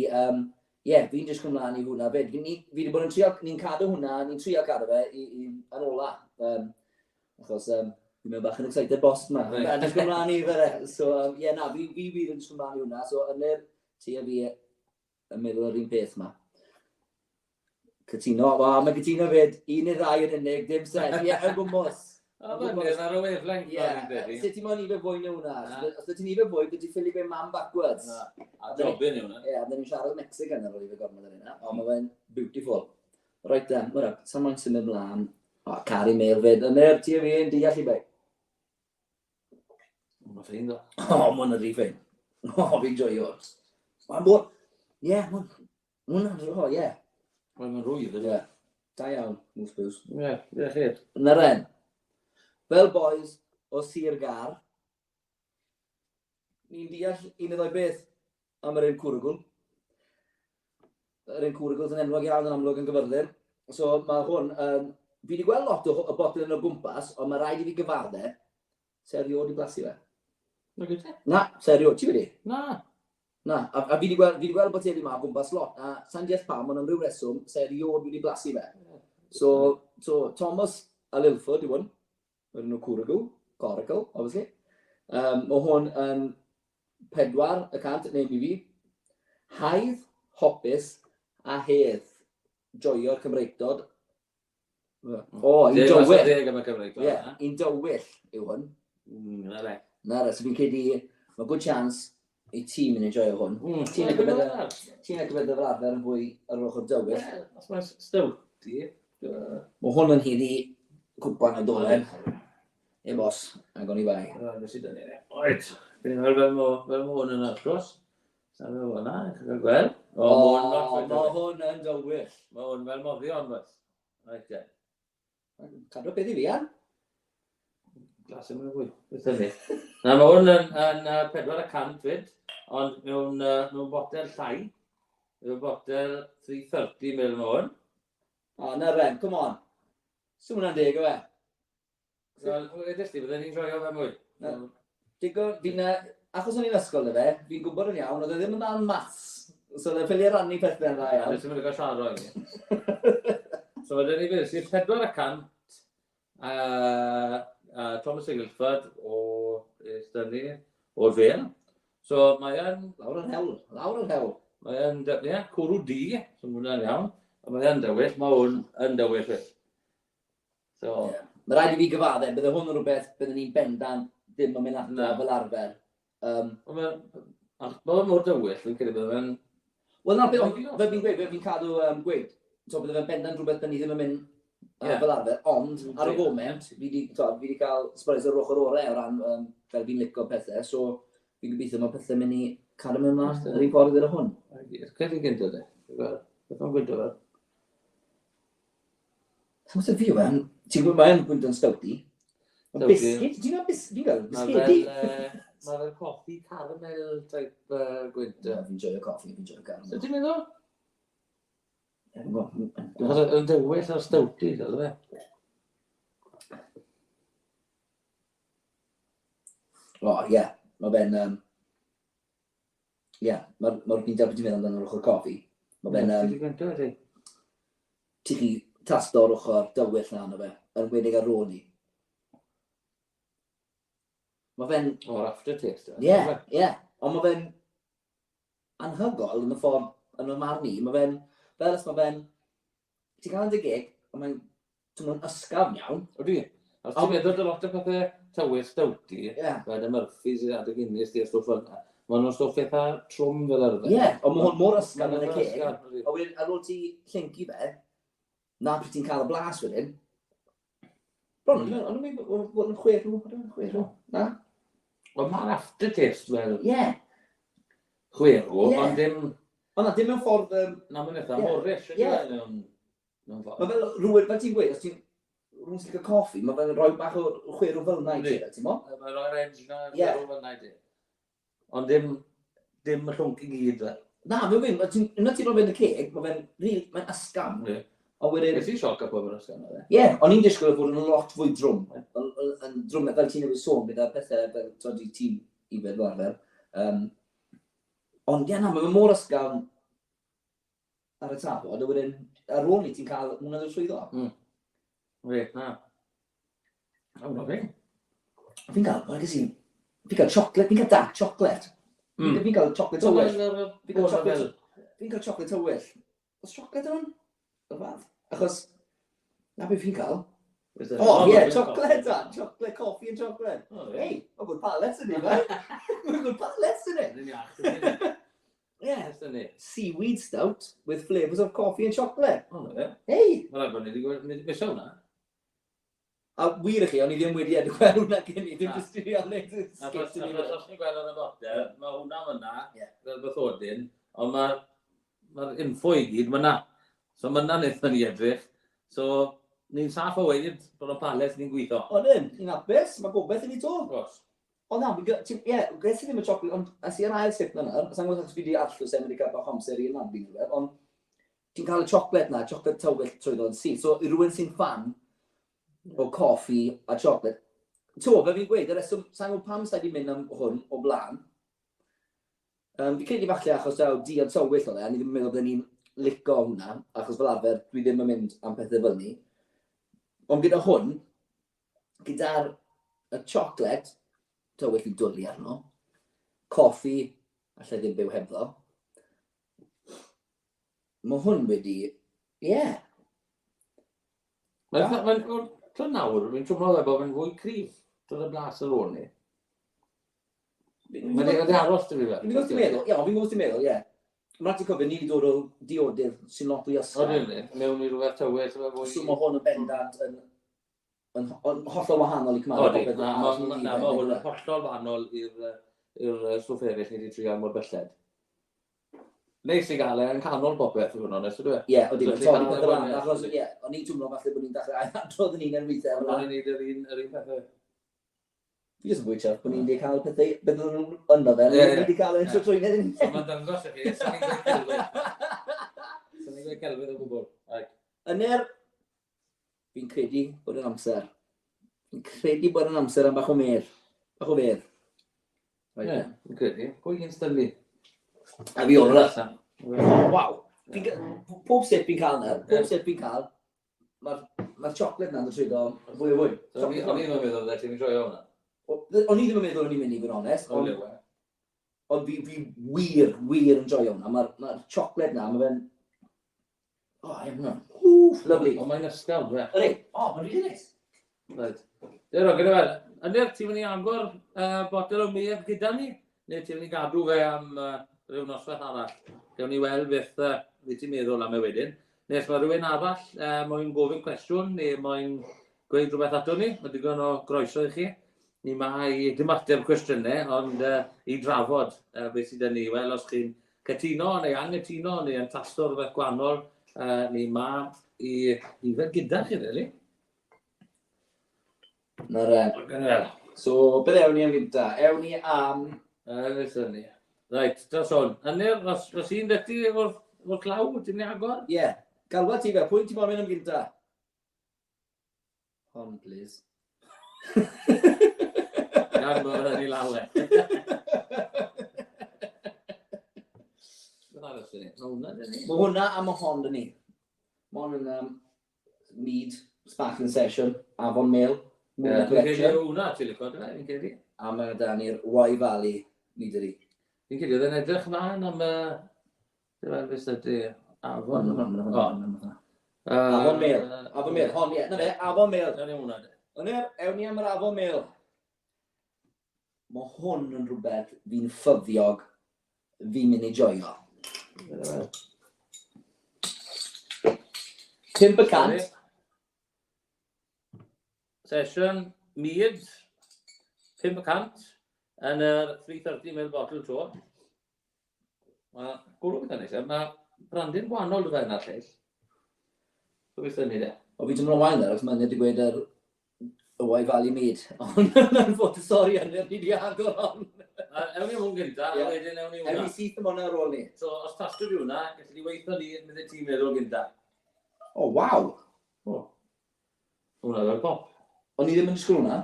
fi'n jyst cymlaen i hwnna fyd. Fi wedi bod yn trio, ni'n cadw hwnna, ni'n trio cadw fe yn ola, achos fi'n mynd bach yn excited boss yma, fi'n jyst cymlaen i fe, so fi yn jyst cymlaen i hwnna, so Ynyr, ti a fi yn meddwl yr un peth yma. Cytuno, mae cytuno fyd, un neu ddau yn unig, dim set, yn gwmwys. Ynyr ar y weflaen. Sut ti'n moyn i fe fwy na hwnna? Os ti'n i fe fwy, byd ti'n ffili fe man backwards. A jobyn i hwnna. Ie, a ni'n siarad Mexican ar ôl i fe gormod ar hynna, ond mae fe'n beautiful. Roed sa'n moyn symud mlaen, cari mail fyd, Ynyr, ti a fi yn deall i fe. Mae'n ffein do. O, mwyn yr i ffein. O, fi'n joio. Mae'n bod, Mae'n rwydd, ydy. Da iawn, mwys bws. Ie, chyr. Na ren, fel boys o Sir Gar, ni'n deall un o ddau beth am yr un cwrgl. Yr un cwrgl yn enwog iawn yn amlwg yn Gyfyrddin. So mae hwn, fi wedi gweld lot o botel yn o gwmpas, ond mae rhaid i fi gyfardde, serio di blasu fe. Na gyda? Na, serio, ti wedi? Na, a fi wedi gweld bod ti wedi ma o gwmpas lot, a sa'n deall pam, ond am ryw reswm, serio wedi blasu fe. So Thomas a Lilford i hwn, yr nhw Cwrgl, Coracle, obviously. Mae hwn yn 4% neu mi fi. Haidd, hopus a hedd. Joio'r Cymreigdod. Un dywyll. Un dywyll yw hwn. Na re, so fi'n credu, mae good chance i ti mynd i joio hwn. Ti'n ei gyfedd y fel arfer yn fwy ar ochr dywyll. Os mae'n stawti. Mae hwn yn hyd i cwpan o dolen. Bos, agon i bai. Nes i dynnu ni. Oed, fi'n fel hwn yn argos. Sa'n fel hwnna, chi'n cael gweld? Mae hwn yn dywyll. Mae hwn fel moddion, beth. Reit, Cadw beth i fi, an? Glas yn fwy. Na, mae hwn yn 4% fyd, ond mewn botel llai. Mewn botel 330 ml mae hwn. O, na ren, come on. Swn hwnna'n deg o fe. Edrych ti, byddwn ni'n joio fe mwy. Achos o'n i'n ysgol na fe, fi'n gwybod yn iawn, oedd e ddim yn dal maths. So oedd e'n ffili rannu pethau'n dda iawn. Nes i'n mynd i gael siarad o'i ni. So wedyn ni fydd sy'n 4% Thomas Sigilford o'r fel. So mae yn... Lawr yn hewl. Mae yn, cwrw di, so hwnna'n iawn. Mae'n dywyll, mae hwn yn dywyll. So... Mae rhaid i fi gyfaddau, bydde hwn yn rhywbeth byddwn ni'n bendant ddim yn mynd ato fel arfer. Mae'n mor dywyll, fi'n credu bydde fe'n... Wel, na, fe fi'n gweud, fe fi'n cadw gweud. So, bydde fe'n bendant rhywbeth byddwn ni ddim yn mynd fel arfer, ond ar y foment, fi wedi cael sbres o'r ochr orau o ran fel fi'n licio pethau, so fi'n gobeithio mae pethau mynd i cadw mewn mas yr un ffordd gyda hwn. Cedi gyntaf de, beth o'n gwyntaf fel? Sa'n fi yw e, ti'n gwybod mae'n gwynt yn stawti? Mae biscuit, ti'n gwybod biscuit? Mae fel coffi caramel type gwyntaf. Fi'n joio coffi, fi'n joio caramel. Ti'n meddwl? Yn dywyll ar stawti, dod fe? O, ie, mae fe'n... Ie, mae'r fi'n derbyn ti'n meddwl amdano'r ochr coffi. Mae fe'n... Ti chi tasto o'r ochr dywyll na yna fe, yn wedig ar ôl ni. Mae fe'n... O'r aftertaste. Ie. Ond mae fe'n anhygol yn y ffordd, yn y marn ni. Mae fe'n... Fel ys mae fe'n... Ti'n cael yn dy gig, ond mae'n ysgafn iawn. O di? Os ti'n meddwl dy lot o pethau tywyll stawti, fel y Murphys i adeg unis di'r stwff yna, mae nhw'n stwff eitha trwm fel arfer. Ie, ond mae hwn mor ysgafn yn y gig. A wedyn, ar ôl ti llinki fe, na pryd ti'n cael y blas wedyn. Bron, ond yn mynd yn chwerw, na? Ond mae'r aftertaste fel... Ie. Chwerw, ond dim... Ond na, dim mewn ffordd... Na, mae'n eitha morish. Ie. Mae fel rhywun, fel ti'n gweud, os ti'n rhywun sy'n cael coffi, mae fe'n rhoi bach o chwerw fel na i ti, ti'n mo? Mae'n rhoi'r edge na chwerw fel na i ti. Ond dim y llwnc i gyd fe. Na, fe'n gweud, yna ti'n rhoi fe'n y ceg, mae'n ysgam. Beth i'n sioc a bod yn ysgam? Ie, ond ni'n disgwyl fod yn lot fwy drwm. Yn drwm, fel ti'n newid sôn, gyda pethau fel todi tîm i fe fel arfer. Ond ie na, mae'n mor ysgam ar y tafod, a wedyn, ar ôl ni ti'n cael hwnna dwi'n swyddo. Na. Hwna fi. Fi'n cael chocolate, fi'n cael dark chocolate. Fi'n cael chocolate tywyll. Fi'n cael chocolate tywyll. Oes chocolate yn hwn? O'r fath. Achos, na beth fi'n cael? O, ie, chocolate da. Chocolate, coffee and chocolate. Hei, mae'n gwrdd palets yn ni, fe? Mae'n gwrdd palets yn ni. Yeah, seaweed stout with flavours of coffee and chocolate. Hei! Mae'n rhaid bod ni wedi gweld misio hwnna. A wir i chi, o'n i ddim wedi edrych fel hwnna gen i, ddim jyst i ni alwyd Os ni'n gweld yn y botel, mae hwnna fyna, fel bythodyn, ond mae'r info i gyd fyna. So mae hwnna'n eitha ni edrych. So ni'n saff o weid bod o'n pales ni'n gweithio. O dyn, ni'n apus, mae gobeith i ni to. O na, gres i ddim y chocolate, ond as i'r ail sip yna, sa'n gwybod os fi wedi allw sem wedi cael bach amser i'r nabi, ond ti'n cael y chocolate na, chocolate tywyll trwy ddod yn syth. So i rywun sy'n fan o coffi a chocolate, to, fe fi'n gweud, sa'n gwybod pam sa'n wedi mynd am hwn o blaen. Fi credu falle achos daw di a tywyll o le, a ni ddim yn meddwl bod ni'n licio hwnna, achos fel arfer, dwi ddim yn mynd am pethau fel ni. Ond gyda hwn, gyda'r chocolate, tywyll i dwlu arno, coffi, allai ddim byw hebddo. Mae hwn wedi, Mae'n nawr, fi'n trwmlo fe bod fe'n fwy cryf drwy'r blas ar ôl ni. Mae'n aros dy fi fe. Fi'n gwybod ti'n meddwl, ie. Mae'n rhaid i cofio, ni wedi dod o diodydd sy'n lot fwy ysgol. O, dwi'n mewn i rhywbeth tywyll. So mae hwn yn bendant yn hollol wahanol i cymharu. Mae hwn yn hollol wahanol i'r stwff eraill ni wedi trio mor belled. Neis i gael e'n canol popeth, yn onest, ydw e? Ie, o dim, torri pethau lan, achos o'n i'n twmlo falle bod ni'n dechrau adrodd yn un ar weithiau. Ond o'n i'n neud yr un pethau. Fi jyst yn fwy chef, bod ni'n wedi cael pethau, beth o'n nhw'n yno fe, ni'n wedi cael e'n trwy'n edrych. So mae'n dangos i chi, sa'n ni'n gweud celwydd. Sa'n ni'n gweud celwydd o gwbl. Yner, fi'n credu bod yn amser. Fi'n credu bod yn amser am bach o mer. Bach o fer. Ie, fi'n credu. Pwy hi'n stylu? A fi o'r rhaid. Waw. Pob sip fi'n cael yna, mae'r chocolate na'n trwy'n fwy o fwy. O'n i'n meddwl that ti'n enjoy hwnna? O'n i ddim yn meddwl o'n i'n mynd i fod yn onest. Ond fi wir yn joio hwnna. Mae'r chocolate na, mae fe'n O, ie, hwnna. Wff, lyflu. Ond mae'n ysgaw, dwe. Ydy, o, mae'n rili neis. Right. Dyro, gyda fel, Anir, ti'n mynd i agor botel o medd gyda ni? Neu ti'n mynd i gadw fe am rhyw noswaith arall? Gewn ni weld beth ti'n meddwl am e wedyn. Neu os mae rhywun arall moyn gofyn cwestiwn neu moyn gweud rhywbeth ato ni, mae digon o groeso i chi. Ni ma i dim ateb cwestiynau, ond i drafod beth sydd yn ni. Wel, os chi'n cytuno neu anghytuno neu yn tasto rhywbeth gwannol, ni ma i fe gyda chi, really. Na re. So, beth ewn ni am gynta? Ewn ni am... Listen ni. Reit, dros hwn. Anir, os i'n dyty efo'r claw, ti'n ni agor? Ie. Galwa ti fe, pwy ti'n moyn mynd am gynta? Hon, please. Gan bod yn ei lawe. Mae hwnna a mae hon dyn ni. Mae hwn yn mead, sparkling session, Avon Mail, Moon Collection. Hwna, ti'n lyfod, fi'n credu. A mae da ni'r Wye Valley meadery. Fi'n credu, oedd yn edrych mlaen am beth ydy Avon. Avon Mail. Avon Mail, hon, ie. Na fe, Avon Mail. Dyna hwnna. Ewn ni am yr Avon Mail. Mae hwn yn rhywbeth fi'n ffyddiog, fi'n mynd i joio. 5%. Session, mead, 5% yn yr 330ml bottle to. Mae gwrw beth yn eisiau, mae brandyn gwahanol dy fe yna'r lleill. So beth yn ni de? O fi ddim yn wain ar, os mae'n wedi gweud yr Wye Valley mead. Ond yn fod y sori yn ni wedi agor hon. Ewn ni hwn gynta, a wedyn ewn ni hwnna. Ewn ni syth am hwnna ar ôl ni. So, os tastio fi hwnna, gallu ni weithio ni mynd i ti'n meddwl gynta. O, waw! Hwnna fel pop. O'n i ddim yn disgwyl hwnna.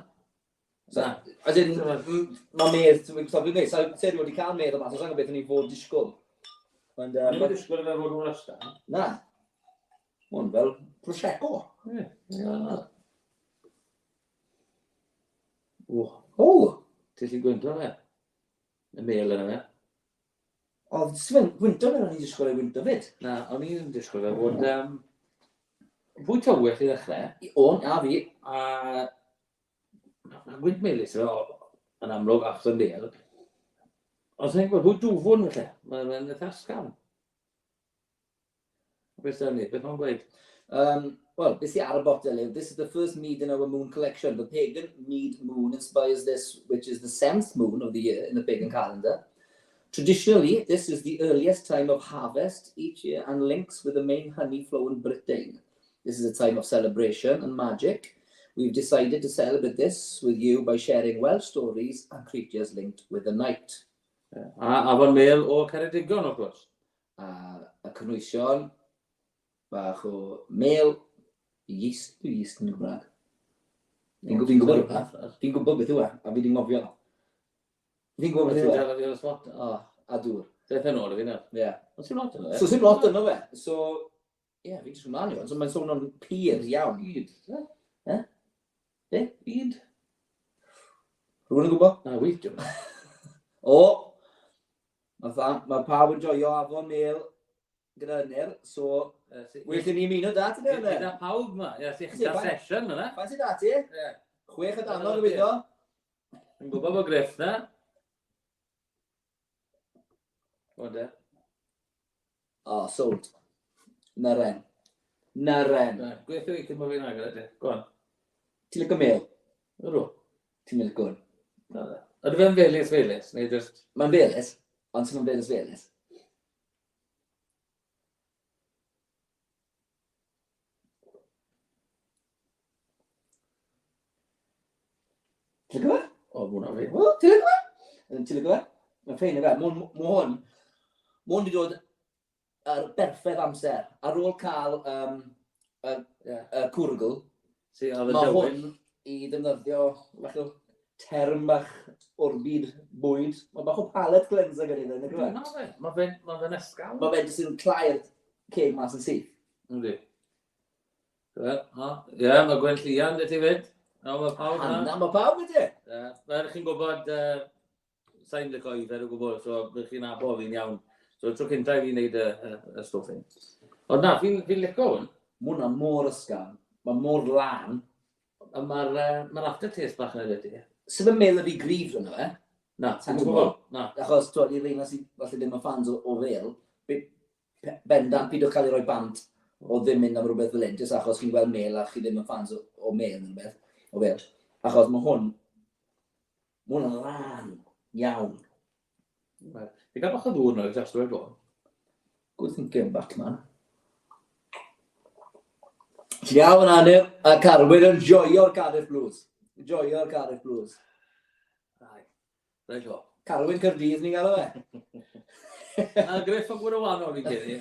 Na. As in, mae medd, fi'n gwneud, sa'n seri wedi cael medd yma, so sa'n gwybod o'n i fod disgwyl. O'n i'n disgwyl fe fod hwnna ystan? Na. Hwn fel prosecco. O! Ti'n lli gwyntio fe? Y mel yna fe? O, gwynto fe o'n i'n disgwyl ei gwynto fyd. Na, o'n i'n disgwyl fe fod fwy tywech i ddechrau. O'n, a fi. A gwynt melys yn amlwg achos yn del. Os yna'n gweld fwy dwfwn felly, mae'n eitha sgam. Beth ydyn ni? Beth mae'n gweud? Well, this is our bottle. This is the first mead in our moon collection. The pagan mead moon inspires this, which is the 7th moon of the year in the pagan calendar. Traditionally, this is the earliest time of harvest each year and links with the main honey flow in Britain. This is a time of celebration and magic. We've decided to celebrate this with you by sharing Welsh stories and creatures linked with the night. A fo'n mel o Ceredigon, of course. Y cynwysion bach o mel, yeast yn Gymraeg. Fi'n gwybod beth yw e, a fi di'n ngofio. Fi'n gwybod beth yw e. O, a dŵr. Daeth yn ôl i fi nawr. Ie. Ond sy'n lot yno fe? So sy'n lot yno fe. So, ie, fi'n disgwyl mlaen i fe. So mae'n sôn o'n pyr iawn. Byd. Be? Byd. Rwy'n yn gwybod? Na, weithio. O, mae pawb yn joio Afon Mail gyda hynny'r, so well ni ymuno da ti dweud? Gyda pawb ma, gyda session yna. Faint sy'n da ti? 6 a danog y byddo. Yn gwybod bod Griff na. O, de. O, sold. Nyren. Nyren. Gweithio i cymryd fi'n agor ydy. Go on. Ti'n lygo Mail? Ydw. Ti'n mynd gwn? Ydw fe'n felys, neu just... Mae'n felys, ond sy'n mae'n felys. Ti'n lygo fe? O, mwna fi. O, ti'n lygo fe? Ti'n lygo fe? Mae'n ffein o fe. Mwn wedi dod ar berffedd amser. Ar ôl cael y cwrgl, mae hwn i ddefnyddio fath o term bach o'r byd bwyd. Mae bach o palette cleanser gyda fe, neu Na fe, mae fe'n ysgaw. Mae fe'n jyst yn clai'r ceg mas yn syth. Ynddi. Ie, mae Gwen Llian dy ti fyd. Mae pawb na. Mae pawb ydy. Fel chi'n gwybod, sa'n lygo i fer o gwybod, so bych chi'n abo fi'n iawn. So tro cynta i fi wneud y stwffing. Ond na, fi'n licio hwn. Mae hwnna mor ysgafn. Mae mor lan. Mae'r aftertaste bach yn edrych. Sef yn meddwl fi grif rhwng fe? Na, Sa'n ti'n gwybod? gwybod? Na. Achos, twyd, i'r un sydd falle ddim yn fans o fel, bendant byd o cael ei roi bant o ddim mynd am rhywbeth fel hyn, jyst achos chi'n gweld mel a chi ddim yn fans o mel neu rhywbeth, o fel. Achos mae hwn yn lan iawn. Fi gael bach o ddŵr nhw, just dweud o. Good thinking, Batman. Iawn, Anna, a Carwyn yn joio'r Cardiff Blues. Joio'r Cardiff Blues. Rhaid o. Carwyn Cyrdydd ni'n gael o fe? Amgueddfa Cymru wahanol fi'n gedi.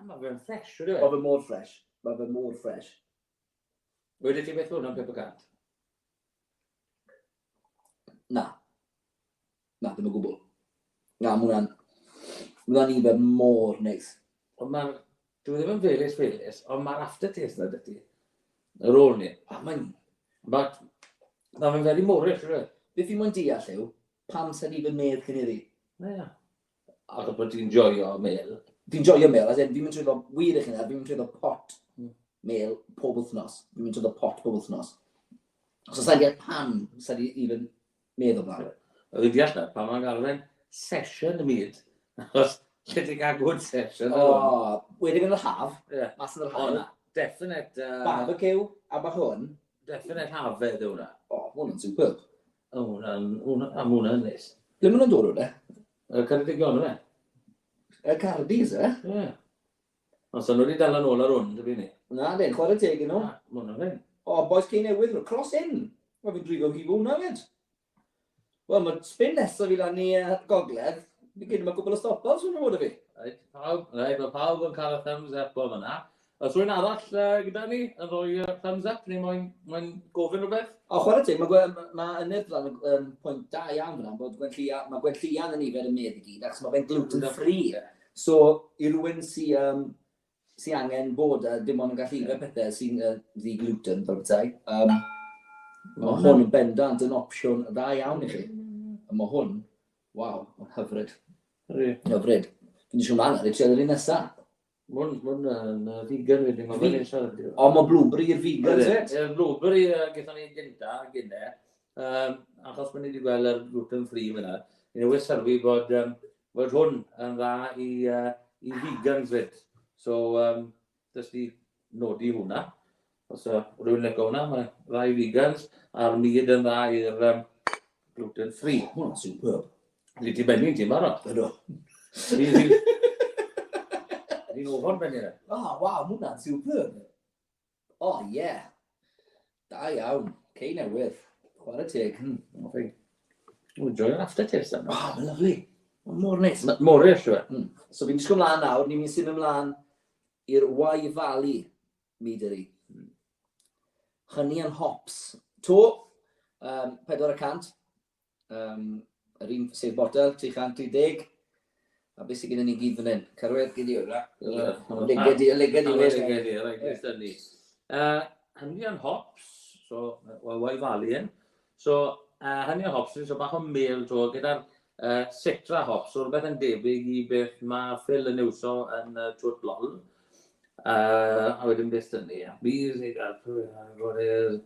Mae fe'n fresh, wedi Mae fe mor fresh. Mae fe mor fresh. Wedi ti beth hwnna'n 5%? Na. Na, ddim yn gwbl. Na, mae hwnna'n i fe mor neis. Ond dwi ddim yn felus, ond mae'r aftertaste na dydy. Yr ôl ni. Mae'n feri morish, rydw. Beth fi'n mwyn deall yw, pam sy'n i fy mel cyn iddi? Ia. Ac bod ti'n joio mel. Fi'n joio mel, as in, fi'n mynd trwy wir eich yna, fi'n mynd trwy pot mel pob wythnos. Fi'n mynd trwy pot pob wythnos. So sa'n deall pam sy'n i fy meddwl blaen. Fi'n deall na, pam mae'n galw'n session y myd. Achos, lle ti'n cael good session. Wedyn yn yr haf, mas yn yr haf. Definite... Barbecue, a bach hwn. Definite hafedd yw hwnna. Hwnna'n superb. Hwnna'n nes. Ble maen nhw'n dod o de? Y Ceredigion yna. Y Cardis, Ie. Ond sy'n nhw wedi dal yn ôl ar hwn, dyby ni. Na, den, chwarae teg yn nhw. Hwna'n fe'n. Boes cei newydd nhw, cross in. Wel, fi'n drigo hi hwnna fyd. Wel, mae spin nesaf fi lan i gogledd. Fi gyd yma gwbl o stopos hwnnw fod y fi. Mae pawb yn cael y thumbs up o fyna. Os rwy'n arall gyda ni yn rhoi thumbs up, neu mae'n gofyn rhywbeth? Chwarae teg, mae ynydd lan yn pwynt da iawn fyna, bod mae Gwen Llian yn nifer yn medd i gyd, achos mae fe'n gluten free. So, i rhywun sy'n angen bod, dim ond yn gallu fe pethau sy'n ddi-gluten, fel bethau. Mae hwn yn bendant yn opsiwn dda iawn i chi. Mae hwn, waw, yn hyfryd. Hyfryd. Fi'n eisiau mlaen ar ei treulio'r un nesaf. Mae'n vegan wedyn, mae'n fe'n siarad. Mae blueberry i'r vegans, Ie, blueberry gyda ni gynta, achos mae'n wedi gweld yr gluten free fyna. Ni'n newid sylwi bod hwn yn dda i vegans fyd. So, dys di nodi hwnna. Os rwy'n licio hwnna, mae dda i vegans, a'r myd yn dda i'r gluten free. Hwnna'n superb. Ni ti benni'n ti'n barod? Ydw. Ni'n ofon benni yna. Waw, hwnna'n superb. Ie. Da iawn. Cei newydd. Chwarae teg. Mae'n joio'r aftertaste yna. Mae'n lyflu. Mae'n mor neis. Morish, yw e. So fi'n disgwyl mlaen nawr, ni'n mynd sy'n ymlaen i'r Wye Valley meadery. Hynny yn hops. To, 400. Yr un sef botel, 330. A beth sydd gyda ni gyd fan hyn? Carwyn Glyn. Liged i. Hynny yn hops, so, Wye Valley yn. So, hynny yn hops, so bach o mel to, gyda'r citra hops, so rhywbeth yn debyg i beth mae Phil yn iwso yn trwt lol. A wedyn beth yn ni, bys i gael,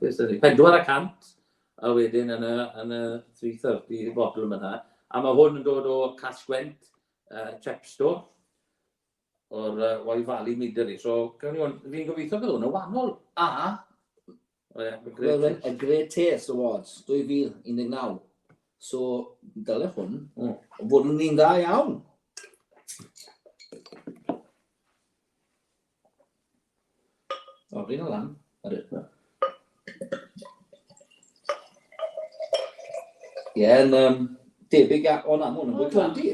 beth yn ni, 400, a wedyn yn y 330 botol yma. A mae hwn yn dod o Casgwent, Chepstow, o'r Wye Valley Meadery. So, fi'n gobeithio bydd hwn yn wahanol. A Great Taste Awards, 2019. So, dyle hwn, fod yn un dda iawn. Rhaid o lan. Debyg o'n am hwn yn fwy clywdi.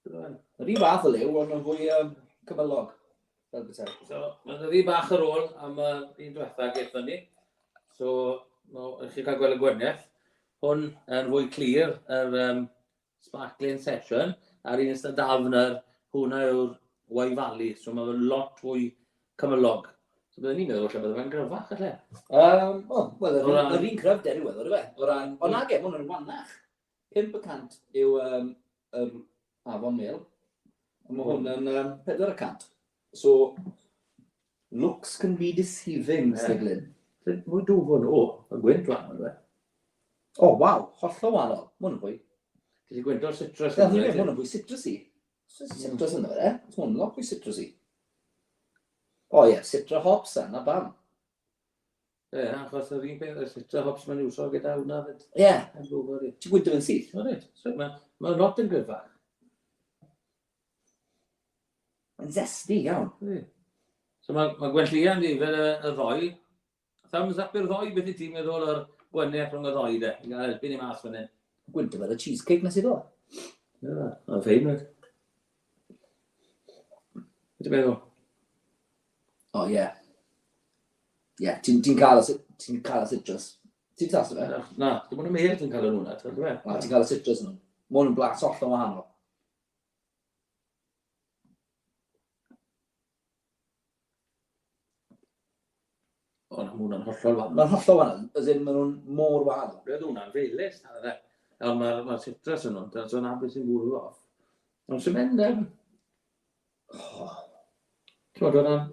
Yr un fath o liw, ond yn fwy cymylog. So, mae'n rhi bach ar ôl am un diwetha gyda ni. So, chi cael gweld y gwyneth. Hwn yn fwy clir, yr sparkling session, a'r un ystod dafn hwnna yw'r Wye Valley. So, mae'n lot fwy cymylog. So, byddwn ni'n meddwl lle byddwn fe'n gryfach, alle? Wel, yr un cryfder yw edrych, ond ag hwn yn wannach. 5% yw yr afon mel, Mae hwn yn 400. So, looks can be deceiving, Stiglin. Mwy dwfwn, y gwynt fan yna. O, waw, hollol wahanol. Mae hwn yn fwy. Ti wedi gwynt o'r citrus Mae hwn yn fwy citrusy. Citrus yna fe, Mae hwn yn lot fwy citrusy. O ie, citra hops yna, bam. Ie, achos yr un peth, y citra hops mae'n iwso gyda hwnna fyd. Ie. Ti'n gwyntio fe'n syth? Mae'n lot yn gyrfach. Mae'n zesty, iawn. So mae gwellian ni fel y ddoi. Thumbs up i'r ddoi, beth i ti'n meddwl o'r gwyneb rhwng y ddoi de? I gael helpu ni mas fan hyn. Gwyntio fel y cheesecake nes i ddo. Ie, mae'n ffein nhw. Beth i'n meddwl? O ie. Ie, ti'n cael y citrus. Ti'n tasto fe? Na, dim ond y meir ti'n cael yn hwnna, ti'n fe? Na, ti'n cael y citrus nhw. Mae hwn yn blas hollol wahanol. O, na, hwnna'n hollol wahanol. Mae'n hollol wahanol, as in maen nhw'n mor wahanol. Roedd hwnna'n feilus, na dde. Ond mae'r citrus yn hwn, so na beth sy'n bwrw off. Ond sy'n mynd, ti'n bod hwnna'n...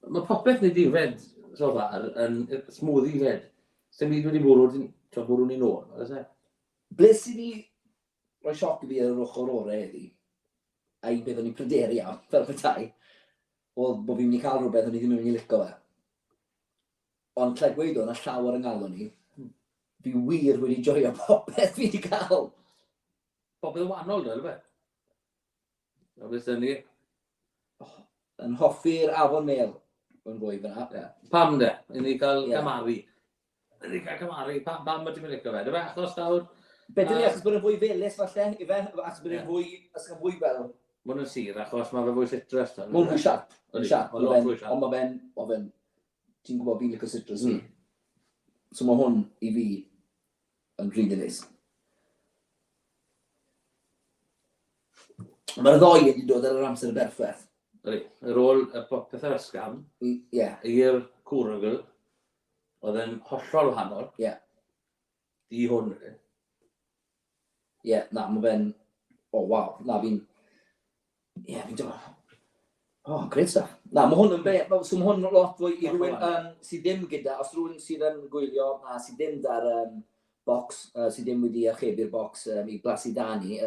Mae popeth neu difed so far yn smoothie fed. Sy'n byd wedi bwrw ni'n ôl, oes e? Ble sydd wedi rhoi sioc i fi ar yr ochr orau heddi, a i beth o'n i'n pryderu am, fel petai, oedd bod fi'n mynd i cael rhywbeth o'n i ddim yn mynd i licio fe. Ond lle gweud o'n a llawer yng ngalon ni, fi wir wedi joio popeth fi wedi cael. Popeth wahanol, dweud fe? O beth dyn ni? Yn hoffi'r afon mel, yn fwy fyna. Pam de? I ni cael camaru. I ni cael camaru. Pam mae ti'n mynd licio fe? Dy fe achos nawr? Beth ydyn ni achos bod yn fwy felus falle, i fe? Achos bod yn fwy, ysgol fwy fel. Mae'n yn sir achos mae fe fwy citrus. Mae'n fwy siarp. Ond mae fe'n, ti'n gwybod fi'n licio citrus fi. So mae hwn i fi yn rili neis. Mae'r ddoi wedi dod ar yr amser y berffaith. Yr ôl y pethau ysgam i'r CWRW oedd yn hollol wahanol. Di hwn. Na, mae fe'n... O, waw. Na, fi'n... fi'n dod... O, great stuff. Na, mae hwn yn be... So mae hwn yn lot fwy i rhywun sydd ddim gyda... Os rhywun sydd yn gwylio a sydd ddim da'r bocs, sydd ddim wedi archebu'r bocs i blasu da ni,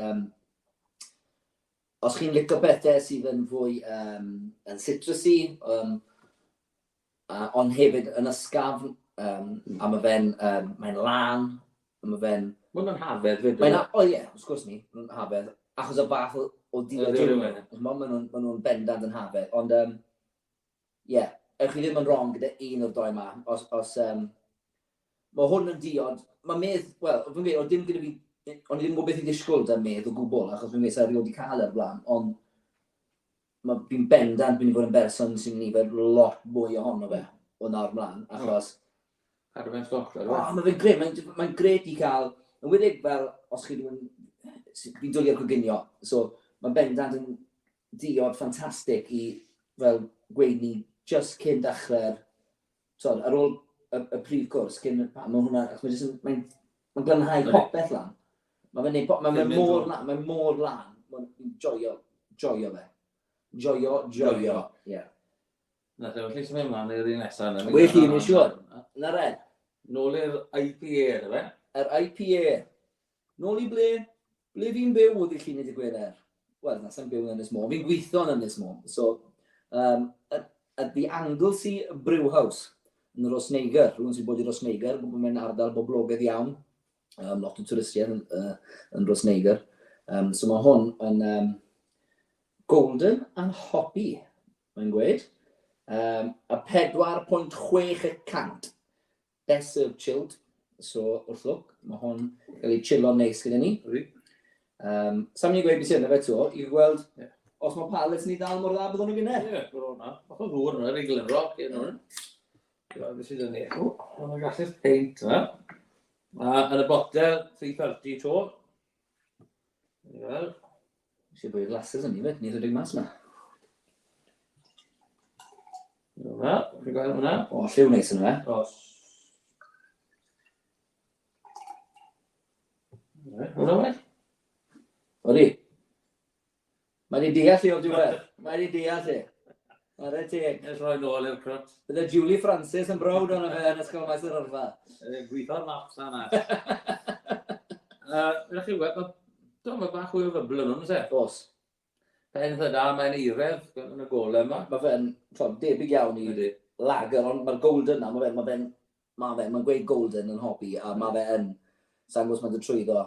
os chi'n licio bethau sydd yn fwy yn citrusy, ond hefyd yn ysgafn, a mae fe'n lan, mae fe'n... Mae'n hafedd fyd. O ie, wrth gwrs ni, yn hafedd, achos y fath o diwedd. Mae nhw'n bendant yn hafedd, ond ewch chi ddim yn wrong gyda un o'r doi yma. Mae hwn yn diod, mae'n medd, wel, fi'n meddwl, oedd dim gyda fi, ond i ddim gwybod beth i ddisgwyl da medd o gwbl, achos fi'n meddwl erioed wedi cael ar blaen, ond fi'n bendant mynd i fod yn berson sy'n mynd i fod lot mwy ohono fe o nawr blaen, achos... Cadw fe'n stoc, mae fe'n gred, mae'n gred i cael, yn wedi fel, os chi ddim fi'n dwlu ar coginio, so mae'n bendant yn diod ffantastig i fel gweud ni just cyn dechrau'r, ar ôl y prif cwrs, cyn, mae hwnna, mae'n glanhau popeth lan. Mae'n mor lan, mae'n joio fe. Joio, ie. Na, lle lle sy'n mynd mlaen i'r un nesaf. Wel chi, ni'n siŵr. Na red. Nôl i'r IPA, dy fe? Yr IPA. Nôl i ble? Ble fi'n byw oedd i chi wneud y gwener? Wel, na, sa'n byw yn Ynys Môn. Fi'n gweithio yn Ynys Môn. So, at the Amgueddfa Brewhouse yn Rosneigr. Rwy'n sy'n bod i Rosneigr, bod mae'n ardal boblogaidd iawn. Lot o twristiaid yn Rosneigr. So mae hwn yn golden and hoppy, mae'n gweud. A 4.6%. Best served chilled. So, wrth lwc, mae hwn cael ei chillo'n neis gyda ni. Sa'n mynd i gweud beth sy'n fe to, i gweld os mae palets ni dal mor dda byddwn nhw gyda. Ie, bod hwnna. Bach o ddŵr yna, Rigl yn roc, yn hwn. Beth sydd yn ni? Hwna'n gallu'r peint yna. Yn y botel, 330 to. Wel. Eisiau bod i'r lasers yn ni fyd, ni ddod i'r mas yna. Hwna, chi'n gweld hwnna? O, lliw neis yn fe. Os. Hwna fe? Odi. Mae di deall lle o diwedd. Mae di deall lle. Ar y teg. Nes roi nôl i'r crwt. Bydde Julie Francis yn brawd o'n fe yn ysgol maes yr yrfa. Gweithio'r maps na. Ydych chi weld, dwi'n bach hwy o fybl yn hwnnw, se? Os. Pen dda, mae'n eiredd yn y golau yma. Mae fe'n debyg iawn i lager, ond mae'r golden na, mae'n gweud golden yn hobi, a mae fe'n, sa'n gwrs mae'n trwyddo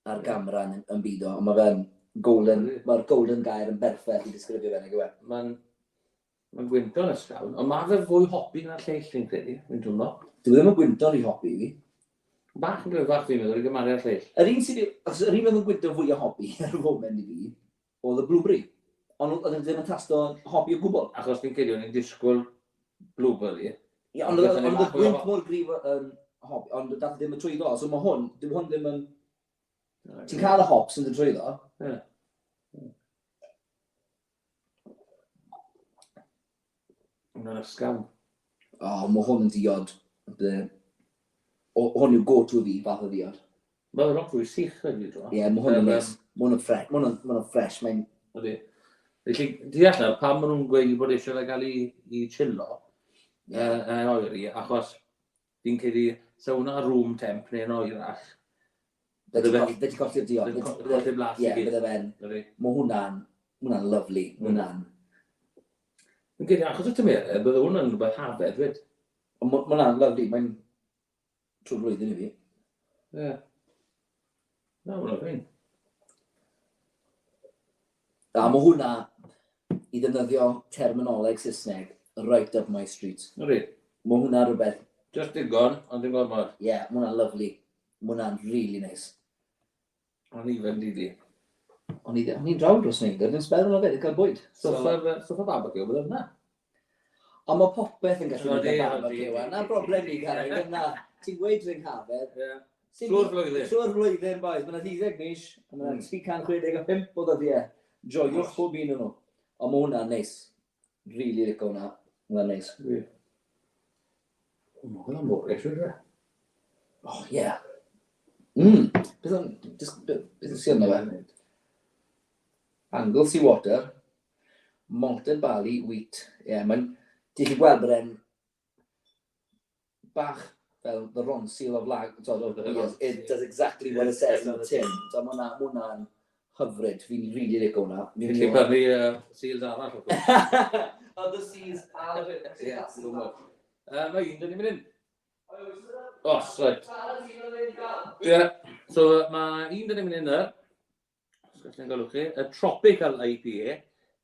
ar gamera yn byd o, ond mae fe'n golden, mae'r golden gair yn berffaith i disgrifio fe'n ei gwe. Mae'n gwynto'n ysgawn, ond mae fe fwy hobi na'r lleill fi'n credu, fi'n twmlo. Dwi ddim yn gwynto'n i hobi fi. Bach yn gryfach fi'n meddwl i gymaru ar lleill. Yr un fydd yn gwynto fwy o hobi ar y foment i fi, oedd y blueberry. Ond oedd ddim yn tasto hobi o gwbl. Achos fi'n credu o'n i'n disgwyl blueberry. Ie, ond oedd y gwynt mor grif yn hobi, ond dath ddim yn trwyddo. So mae hwn ddim yn... Ti'n cael y hops yn trwyddo? Ie. Mae'n ysgawn. O, mae hwn yn diod. Hwn yw go-to fi, fath o diod. Mae'n lot fwy sych ydy dro. Ie, mae hwn yn nes. Mae hwn yn ffres. Felly, deall na, pam maen nhw'n gweud bod eisiau gael i chillo oeri, achos fi'n credu sawna room temp neu'n oerach. Fe ti colli'r diod. Colli'r blas i gyd. Bydde fe'n. Mae hwnna'n lyflu. Fi'n credu, achos y tymerau, bydde hwnna'n rhywbeth hafedd, fyd. Mae hwnna'n lyflu. Mae'n trwy'r flwyddyn i fi. Ie. Na, hwnna'n fein. A mae hwnna i ddefnyddio terminoleg Saesneg right up my street. Ydy. Mae hwnna rhywbeth. Just digon, ond dim gormod. Ie, mae hwnna'n lyflu. Mae hwnna'n really nice. Ond i fynd i di. O'n i'n drawd dros neidr, dwi'n sbel yno fed i cael bwyd. Sofa barbecue, bydd yna. Ond mae popeth yn gallu mynd o barbecue. Na'n broblem i cael ei yna. Ti'n gweud rhywun hafed. Trwy'r flwyddyn. Trwy'r flwyddyn, boys. Mae'n 10 mis. Mae'n 365 o ddyddiau. Joiwch pob un yn nhw. Ond mae hwnna'n neis. Really lico hwnna. Hwnna'n neis. Mae hwnna'n mor eisiau dwe. O, ie. Beth yn sy'n yna fe? Anglesey water. Malted barley, wheat. Ie, mae'n... Ti'n chi gweld bod e'n bach fel the Ron seal of lag. It does exactly what it says in the tin. So mae hwnna'n hyfryd. Fi'n really lico hwnna. Fi'n chi pyrnu seals arall. O, the seals arall. Ie, dwi'n mwyn. Mae un dyn ni'n mynd in. Os, right. Ie, so mae un dyn ni'n mynd in yna. Os gallwn galwch chi. Y Tropical IPA.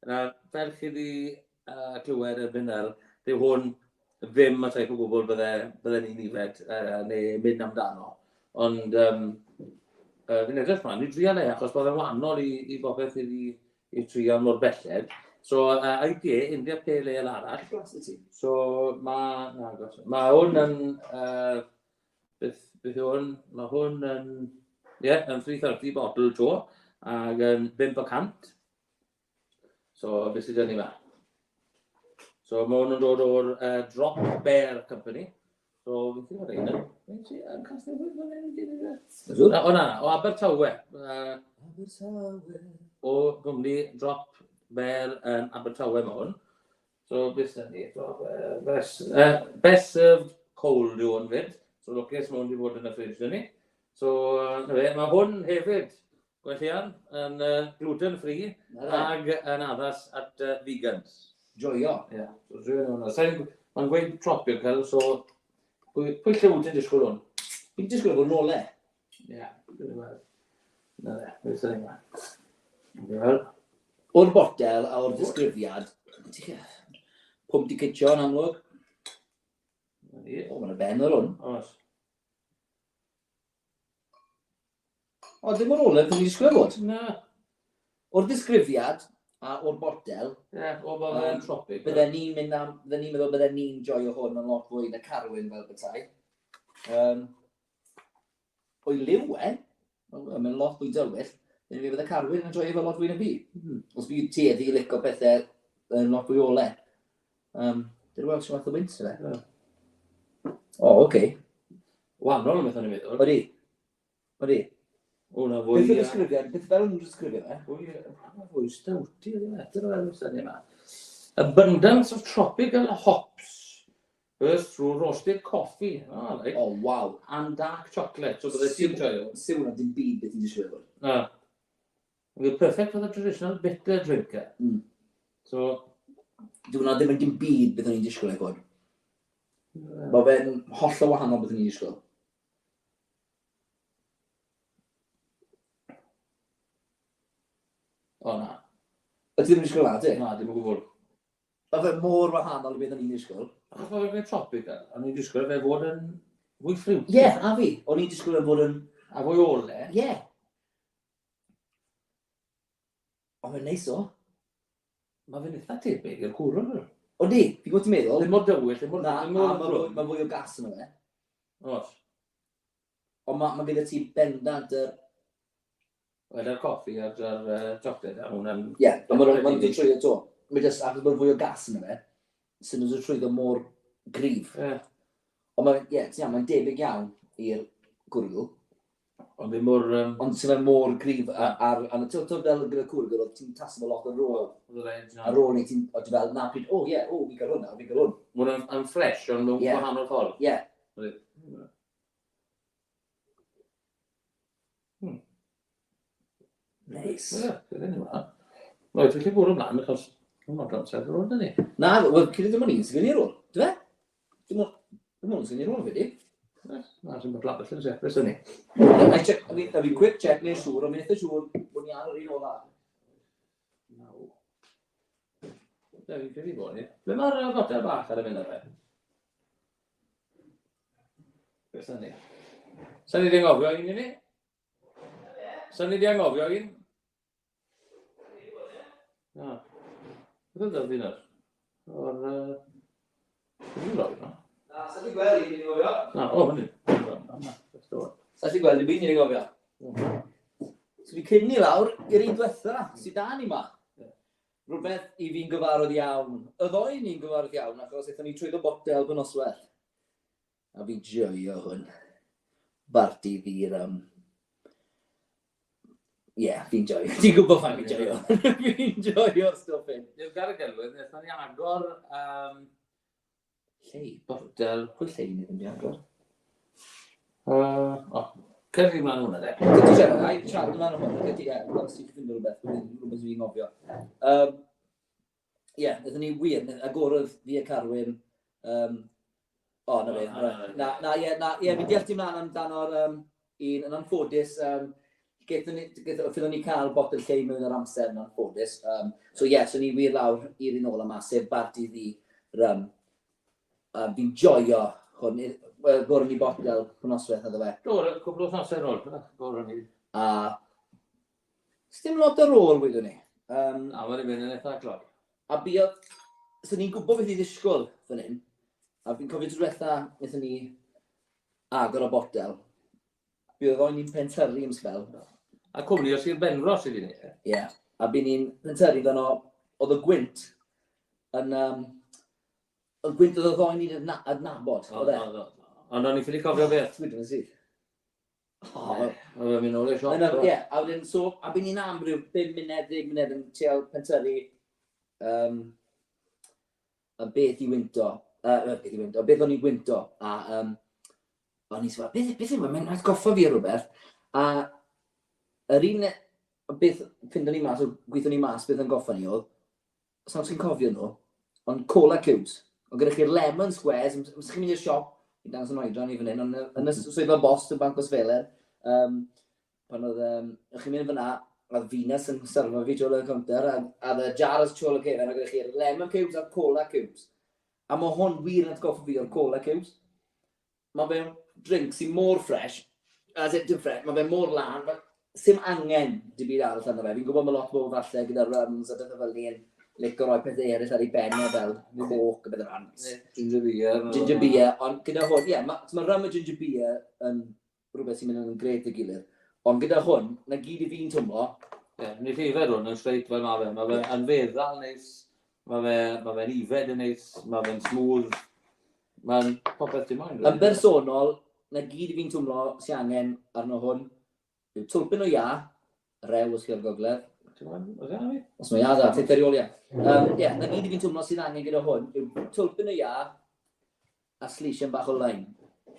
Yna, fel chi di clywed erbyn ar, dyw hwn ddim y taip o gwbl bydden ni'n ifed neu mynd amdano. Ond fi'n edrych mlaen i drial achos bod e'n wahanol i bopeth i trial mor belled. So IPA, India Pale Ale arall. So mae hwn yn... Beth yw hwn? Mae hwn yn... Ie, yn 330 bottle tro ac yn 5%. So beth sydd yn ni ma? So mae hwn yn dod o'r Drop Bear Company. So fi'n credu ar ein yn Castellwyd fan hyn. O Abertawe. O gwmni Drop Bear yn Abertawe mae hwn. So beth sydd ni? Best served cold yw hwn fyd. So lwcus mae hwn wedi bod yn y ffridge dyn ni. So mae hwn hefyd gwellian yn gluten free ag yn addas at vegans. Joio. Ie. Mae'n gweud tropical, so pwy lliw ti'n disgwyl hwn? Fi'n disgwyl fod nôl e. Ie. Na dde, beth ydyn ni. O'r botel a o'r disgrifiad, pwm di cytio yn amlwg. O, mae'n y ben o'r hwn. Os. O, ddim o'r olef yn disgwyl fod. Na. O'r disgrifiad a o'r botel, Ie, o bod yn tropic. bydden ni'n meddwl bydden ni'n joio hwn yn lot fwy na Carwyn fel bethau. O'i liw mae'n lot fwy dywyll, then mi bydde Carwyn yn joio fel lot fwy na fi. Os fi tueddi i licio pethau yn lot fwy ole. Dyn weld sy'n waith o wynt yna. O, oce. Wahanol yn beth o'n i'n meddwl. Odi. Hwna fwy... Beth yw'r ysgrifiad? Beth fel yn ysgrifio fe? Fwy stawti, ydy metr o enw sy'n yma. Abundance of tropical hops burst through roasted coffee. Oh, wow. And dark chocolate. So bydde ti'n joio. Siwn am dim byd beth i'n disgwyl. No. It's perfect for the traditional bitter drinker. So... Dwi'n hwnna ddim yn dim byd beth o'n i'n disgwyl ei gwrdd. Mae fe'n holl o wahanol beth o'n i'n disgwyl. O, na. Ydy ddim yn disgwyl na, ti? Na, dim yn gwybod. Mae fe mor wahanol beth o'n i'n disgwyl. Achos mae fe'n tropical, o'n i'n disgwyl fe fod yn fwy ffriw. Ie, a fi. O'n i'n disgwyl yn fod yn... A fwy ole. Ie. Ond fe'n neis o. Mae fe'n eitha tebyg i'r cwrw. O di, fi gwybod ti'n meddwl? Ddim mor dywyll, ddim mor... Na, mae fwy o gas yno fe. Oes. Ond mae gyda ti bendant yr... Wel, yr coffi a'r chocolate, a hwnna'n... Ie, mae'n dod trwy o to. Mae jyst, achos mae'n fwy o gas yno fe, sy'n dod trwy o mor grif. Ond mae'n debyg iawn i'r gwrw. Ond ddim mor... Ond sy'n fe'n mor grif ar... Ti'n fel gyda cwrw, ti'n tasgu lot o rôl. Ar ôl ni ti'n fel, na pryd, fi gael hwnna, fi gael hwn. Mae'n ffres, ond mewn wahanol ffordd. Ie. Neis. Ie, gyda ni yma. Wel, ti'n gallu bwrw ymlaen, achos mae'n odron sef ar ôl, da ni. Na, wel, cyd ddim yn un sy'n gynnu rôl. Dwi fe? Dim ond sy'n gynnu rôl, fyddi. Na, sy'n bod labell yn sefbus, da ni. A fi quick check neu'n siŵr, ond fi'n eitha siŵr bod ni ar yr un ola. Naw. Da, fi'n credu bod ni. Ble mae'r botel bach ar y mynd ar fe? Beth da ni? Sa'n ni di angofio un i ni? Sa'n ni di angofio un? Na. Beth ydw fi'n ar? O'r... Dwi'n rhoi yma. Na, sa'n ti gweld un i'n gofio? Na, o, hynny. Sa'n ti gweld un byd i'n gofio? So fi cynnu lawr i'r un diwetha sydd da ni ma. Rhywbeth i fi'n gyfarwydd iawn. Y ddoi ni'n gyfarwydd iawn, achos eithon ni trwy'r botel fy noswaith. A fi joio hwn. Barti fi'r... Ie, fi'n joio. Ti'n gwybod fan fi'n joio. Fi'n joio'r stwff hyn. I'r Gargelwydd, wnaethon ni agor... Llei, botel... Pwy llei ni ddim di agor? Cyrru mlaen hwnna, de. Gyda siarad, a i siarad yma hwnna, gyda ie, os ti'n ffind rhywbeth, rhywbeth fi'n ngofio. Ie, wnaethon ni wir, agorodd fi a Carwyn, na fe, fi'n deall ti mlaen amdano'r un yn anffodus, ffyddwn ni cael botel llei mewn yr amser yn anffodus. So ni wir lawr i'r un ola masif, barti fi, fi'n joio hwn, gorau ni botel hwnoswaith addo fe. Cwbl o thnosau yn ôl, gorau ni. A sdim lot ar ôl, wedyn ni. A mae'n mynd yn eitha gloi. A buodd, so ni'n gwybod beth i ddisgwyl fan hyn, a fi'n cofio diwetha, wnaethon ni agor o botel. Buodd o'n ni'n pentyrru am sbel. A cwmni os i'r Benfros i fi ni? Ie, a bu'n ni'n pentyrru fan o, oedd y gwynt yn... Y gwynt oedd y ddoi ni'n adnabod, oedd e? Ond o'n i'n ffili cofio beth? Gwyd yn y sydd. Oedd e'n mynd o'r siop. Ie, a wedyn, so, a bu'n ni'n am rhyw 5 munud, 10 munud yn teal pentyrru a beth i wynto, beth o'n i'n gwynto, a o'n i'n sefyll, beth yw, mae'n atgoffa fi ar rhywbeth, a yr un, beth ffindon ni mas, o gweithio ni mas, beth yn goffa ni oedd, sa'n chi'n cofio nhw, ond cola cubes, ond gyda chi'r lemon squares, os chi'n mynd i'r siop, i dangos yn oedran i fan hyn, ond yn y swyddfa bost y Banc Osfeler, pan oedd, chi'n mynd fyna, a Venus yn syrfa fi trwy'r counter, a y jars trwy'r cefen, a gyda chi'r lemon cubes a'r cola cubes. A mae hwn wir yn atgoffa fi o'r cola cubes. Mae fe'n drink sy'n mor fresh, as it dim fresh, mae fe'n mor lan, sy'n angen di byd arall arno fe. Fi'n gwybod mae lot o bobl falle gyda rums a dydw fel ni'n licio roi pethau eraill ar ei benna fel coke a beth rans. Ginger beer. Ginger beer, ond gyda hwn, ie, mae rum a ginger beer yn rhywbeth sy'n mynd yn gret y gilydd. Ond gyda hwn, na gyd i fi'n twmlo. Ie, ni llifed hwn yn straight fel mae fe. Mae fe'n feddal neis, mae fe'n ifed yn neis, mae fe'n smooth. Mae'n popeth dim ond. Yn bersonol, na gyd i fi'n twmlo sy'n angen arno hwn. Twlpyn o ia, rew os chi o'r gogledd. Os mae ia dda, teitheriol ia. Ie, na gyd i fi'n twmlo sy'n angen gyda hwn, yw twlpyn o ia a slisien bach o lain.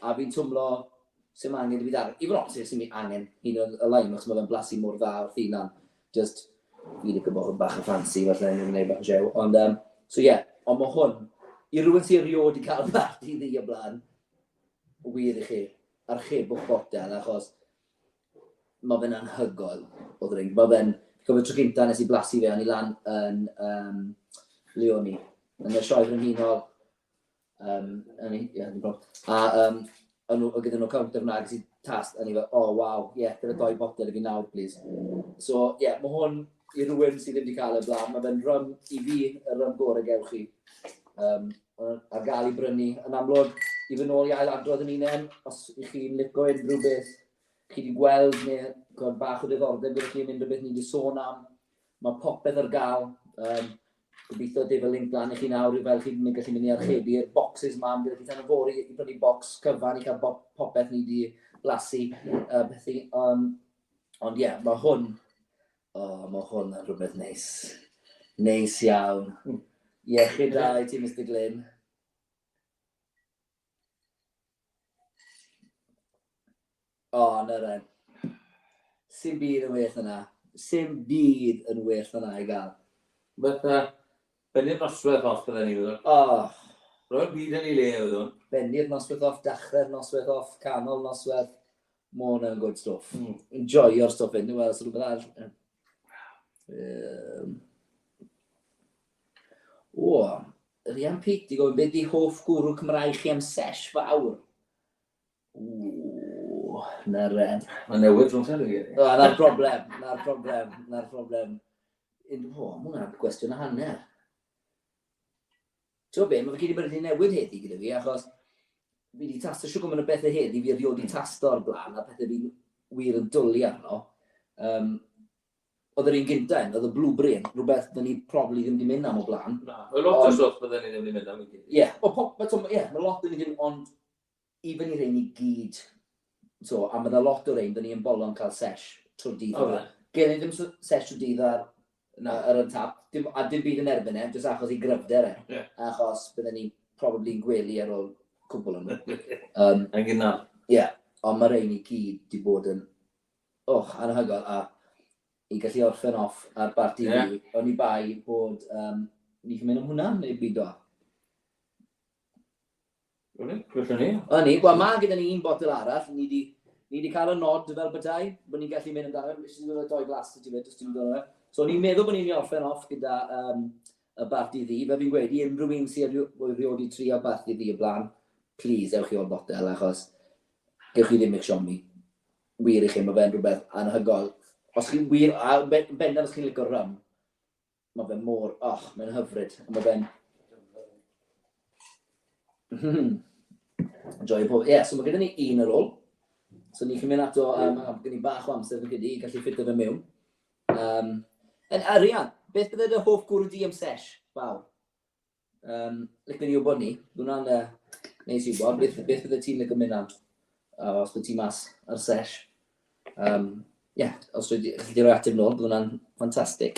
A fi'n twmlo sy'n angen i fi ddar. I fod honest, sy'n angen un o'r lain, achos mae fe'n blasu mor dda o'r thunan. Just, fi'n licio bod yn bach yn fancy, falle yn gwneud bach yn jew. Ond, so ie, ond mae hwn, i rhywun sy'n riod i cael parti ddi o blaen, wir i chi, archebwch botel, achos mae fe'n anhygoel o ddring. Mae fe'n, cofio tro gynta nes i blasu fe, o'n i lan yn Leoni, yn y sioe frenhinol, a gyda nhw counter yna, gyda tast, a ni fe, oh wow, gyda 2 botel i fi nawr, please. So, mae hwn i rhywun sydd ddim wedi cael y blaen, mae fe'n rym i fi, y rym gorau gewch chi, ar gael i brynu. Yn amlwg, i fy nôl i ailadrodd yn unen, os i chi'n licio unrhyw beth, chi wedi gweld neu bach o diddordeb gyda chi'n mynd o beth ni wedi sôn am. Mae popeth ar gael. Gobeithio defo link lan i chi nawr fel chi'n gallu mynd i archebu'r boxes ma. Gyda chi tan y fori i brynu box cyfan i cael popeth ni wedi blasu. Ond ie, mae hwn yn rhywbeth neis. Neis iawn. Iechyd da i ti, Mr Glyn. Na ren. Sim byd yn well yna. Sim byd yn well yna i gael. Benni'r noswaith off bydden ni wedyn. Roedd byd yn ei le wedyn. Benni'r noswaith off, dachrau'r noswaith off, canol noswaith. Mae hwnna'n good stuff. Enjoyo'r stuff hyn, wel, so rhywbeth arall. Rian Pete, di gofyn beth di hoff gwrw Cymraeg chi am sesh fawr? Na ren. Mae newid rhwng sy'n rhywbeth. Na'r problem. Mae hwnna'n gwestiwn o hanner. Ti'n be, mae fe gyd i brynu newid heddi gyda fi, achos fi wedi tasto siw gwmwn o bethau heddi, fi erioed wedi tasto o'r blaen, a pethau fi'n wir yn dwlu arno. Oedd yr un gynta, oedd y Blue Brain, rhywbeth da ni probably ddim wedi mynd am o blaen. Oedd lot o stwff bydden ni ddim wedi mynd am i gyd. Mae lot o ni ddim, ond i fyny rhain i gyd. A mae lot o rein, da ni yn bolon cael sesh trwy'r dydd. Gen i ddim sesh trwy'r dydd ar y tap, a dim byd yn erbyn jyst achos i gryfder achos bydden ni probably yn gwely ar ôl cwbl yn nhw. Yn gynna. Ond mae rein i gyd di bod yn anhygoel, a i gallu orffen off ar barti ni, o'n i bai bod ni chi'n mynd am hwnna, neu byd o? Gwellwn ni. Mae gyda ni un botel arall, ni wedi cael y nod fel bydau, bod ni'n gallu mynd amdano, nes i ddod 2 glas ti fyd, so ni'n meddwl bod ni'n orffen off gyda y barti ddi, fe fi'n gweud, unrhyw un sy'n rhywbeth i trio barti ddi o blaen, please, ewch chi o'r botel, achos gewch chi ddim eich siomi. Wir i chi, mae fe'n rhywbeth anhygoel. Os chi'n wir, a bendant os chi'n licio rym, mae fe'n mor, mae'n hyfryd, mae fe'n... Enjoy pob. So mae gyda ni un ar ôl. So ni chi'n mynd ato, gyda ni bach o amser fy'n gyda i gallu ffito fe mewn. Rian, beth bydde dy hoff gwrw di am sesh? Fawr. Licen ni wybod ni, hwnna'n neis i wybod, beth bydde ti'n licio mynd am? Os bydde ti mas ar sesh. Os wedi rhoi ateb nôl, bydd hwnna'n ffantastig.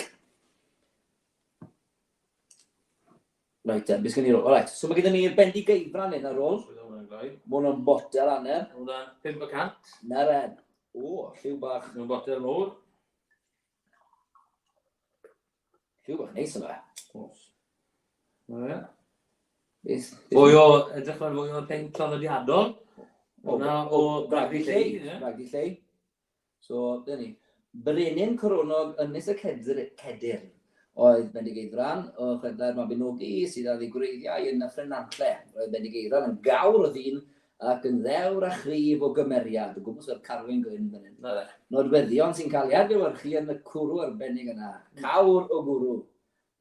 Right, beth gen i'r ôl? Alright, so mae gyda ni'r bendigeidfran hyn ar ôl. Mae hwnna'n botel aner. Hwnna'n 500. Na ren. Lliw bach. Hwnna'n botel mŵr. Lliw bach neis yma. Fwy o, edrych fan fwy o pen traddodiadol. Hwna o bragdi llei. So, dyna ni. Brenin Coronog Ynys y Cedyrn. Oedd bendigeidfran o chwedlau'r Mabinogi sydd â ddigwreiddiau yn y ffrenantle. Roedd bendigeidfran yn gawr o ddyn ac yn ddewr a chrif o gymeriad. O gwmpas o'r Carwyn Glyn fan hyn. Nodweddion sy'n cael ei adlewyrchu yn y cwrw arbennig yna. Cawr o gwrw.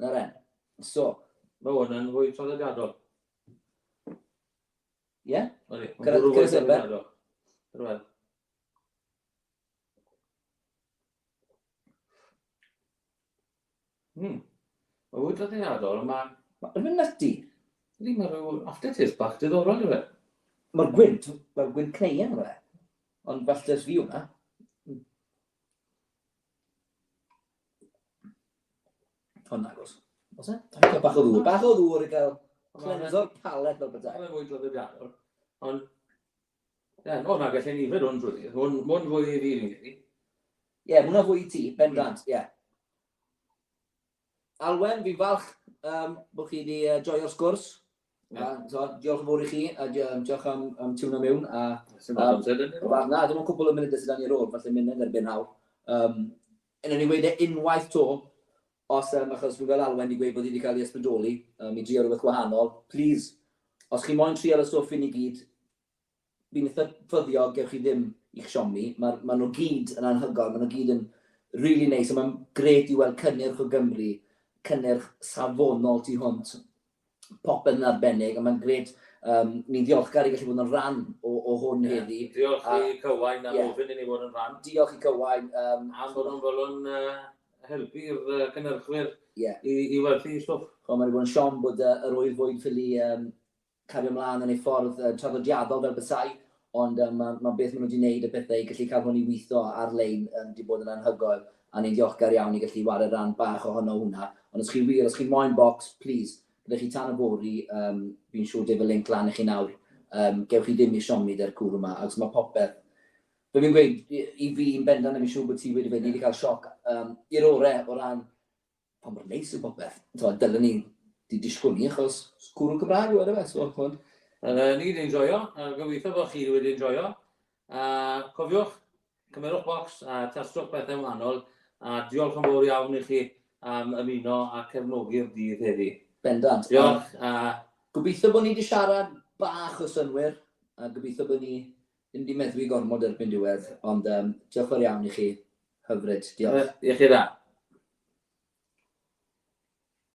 Na ren. So. Mae hwn yn fwy traddodiadol. Ie? Gwrw fwy traddodiadol. Rwy'n. Mae fwy traddodiadol, ond Mae'n nytty. Mae rhyw aftertaste bach diddorol i fe. Mae'r gwynt, cneuan fe. Ond falle fi hwnna. Hwna, gos. Os e? Bach o ddŵr. Bach o ddŵr i gael clenso'r palet fel bydau. Mae'n fwy draddodiadol. Ond, hwnna gallen ni fyd hwn drwy. Hwn fwy i fi fi'n gedi. Ie, hwnna fwy i ti, bendant, ie. Alwen, fi'n falch bod chi wedi joio'r sgwrs. Diolch yn fawr i chi, a diolch am tiwno mewn. Sy'n bod amser dyn ni? Na, dim ond cwbl o munudau sydd dan i'r ôl, falle munud erbyn nawr. Yn ei weid e unwaith to, achos fi fel Alwen wedi gweud bod wedi cael ei ysbrydoli, i drio rhywbeth gwahanol, please, os chi moyn trial y stwff i ni gyd, fi'n eitha ffyddiog, gewch chi ddim i'ch siomi, maen nhw gyd yn anhygoel, maen nhw gyd yn really neis, a mae'n gret i weld cynnyrch o Gymru, cynnyrch safonol tu hwnt, popeth yn arbennig, a mae'n gret, ni'n ddiolchgar i gallu bod yn rhan o hwn heddi. Diolch i Cywain am ofyn i ni bod yn rhan. Diolch i Cywain. Am bod nhw'n fod yn helpu'r cynnyrchwyr i werthu stwff. Mae wedi bod yn siom bod yr oer fwyd ffili cario ymlaen yn ei ffordd traddodiadol fel bysau, ond mae beth maen nhw wedi gwneud y bethau i gallu cael hwn i weithio ar-lein wedi bod yn anhygoel, a ni'n ddiolchgar iawn i gallu wario rhan bach ohono hwnna. Ond os chi wir, os chi moyn bocs, please, gyda chi tan y fori, fi'n siŵr def y link lan i chi nawr, gewch chi ddim i siomi da'r cwrw yma, ac mae popeth. Fe fi'n gweud, i fi yn bendan, fi'n siŵr bod ti wedi cael sioc i'r orau o ran, pa mor neis yw popeth. Dylen ni di disgwyl ni, achos cwrw Cymraeg yw edrych fe. Ni wedi'n joio, gobeithio bod chi wedi'n joio. Cofiwch, cymerwch bocs, tastwch bethau wahanol, a diolch yn fawr iawn i chi am ymuno a cefnogi'r dydd heddi. Bendant. Diolch. Gobeithio bod ni wedi siarad bach o synwyr, a gobeithio bod ni ddim wedi meddwi gormod erbyn diwedd, ond diolch yn iawn i chi, hyfryd, diolch. I chi da.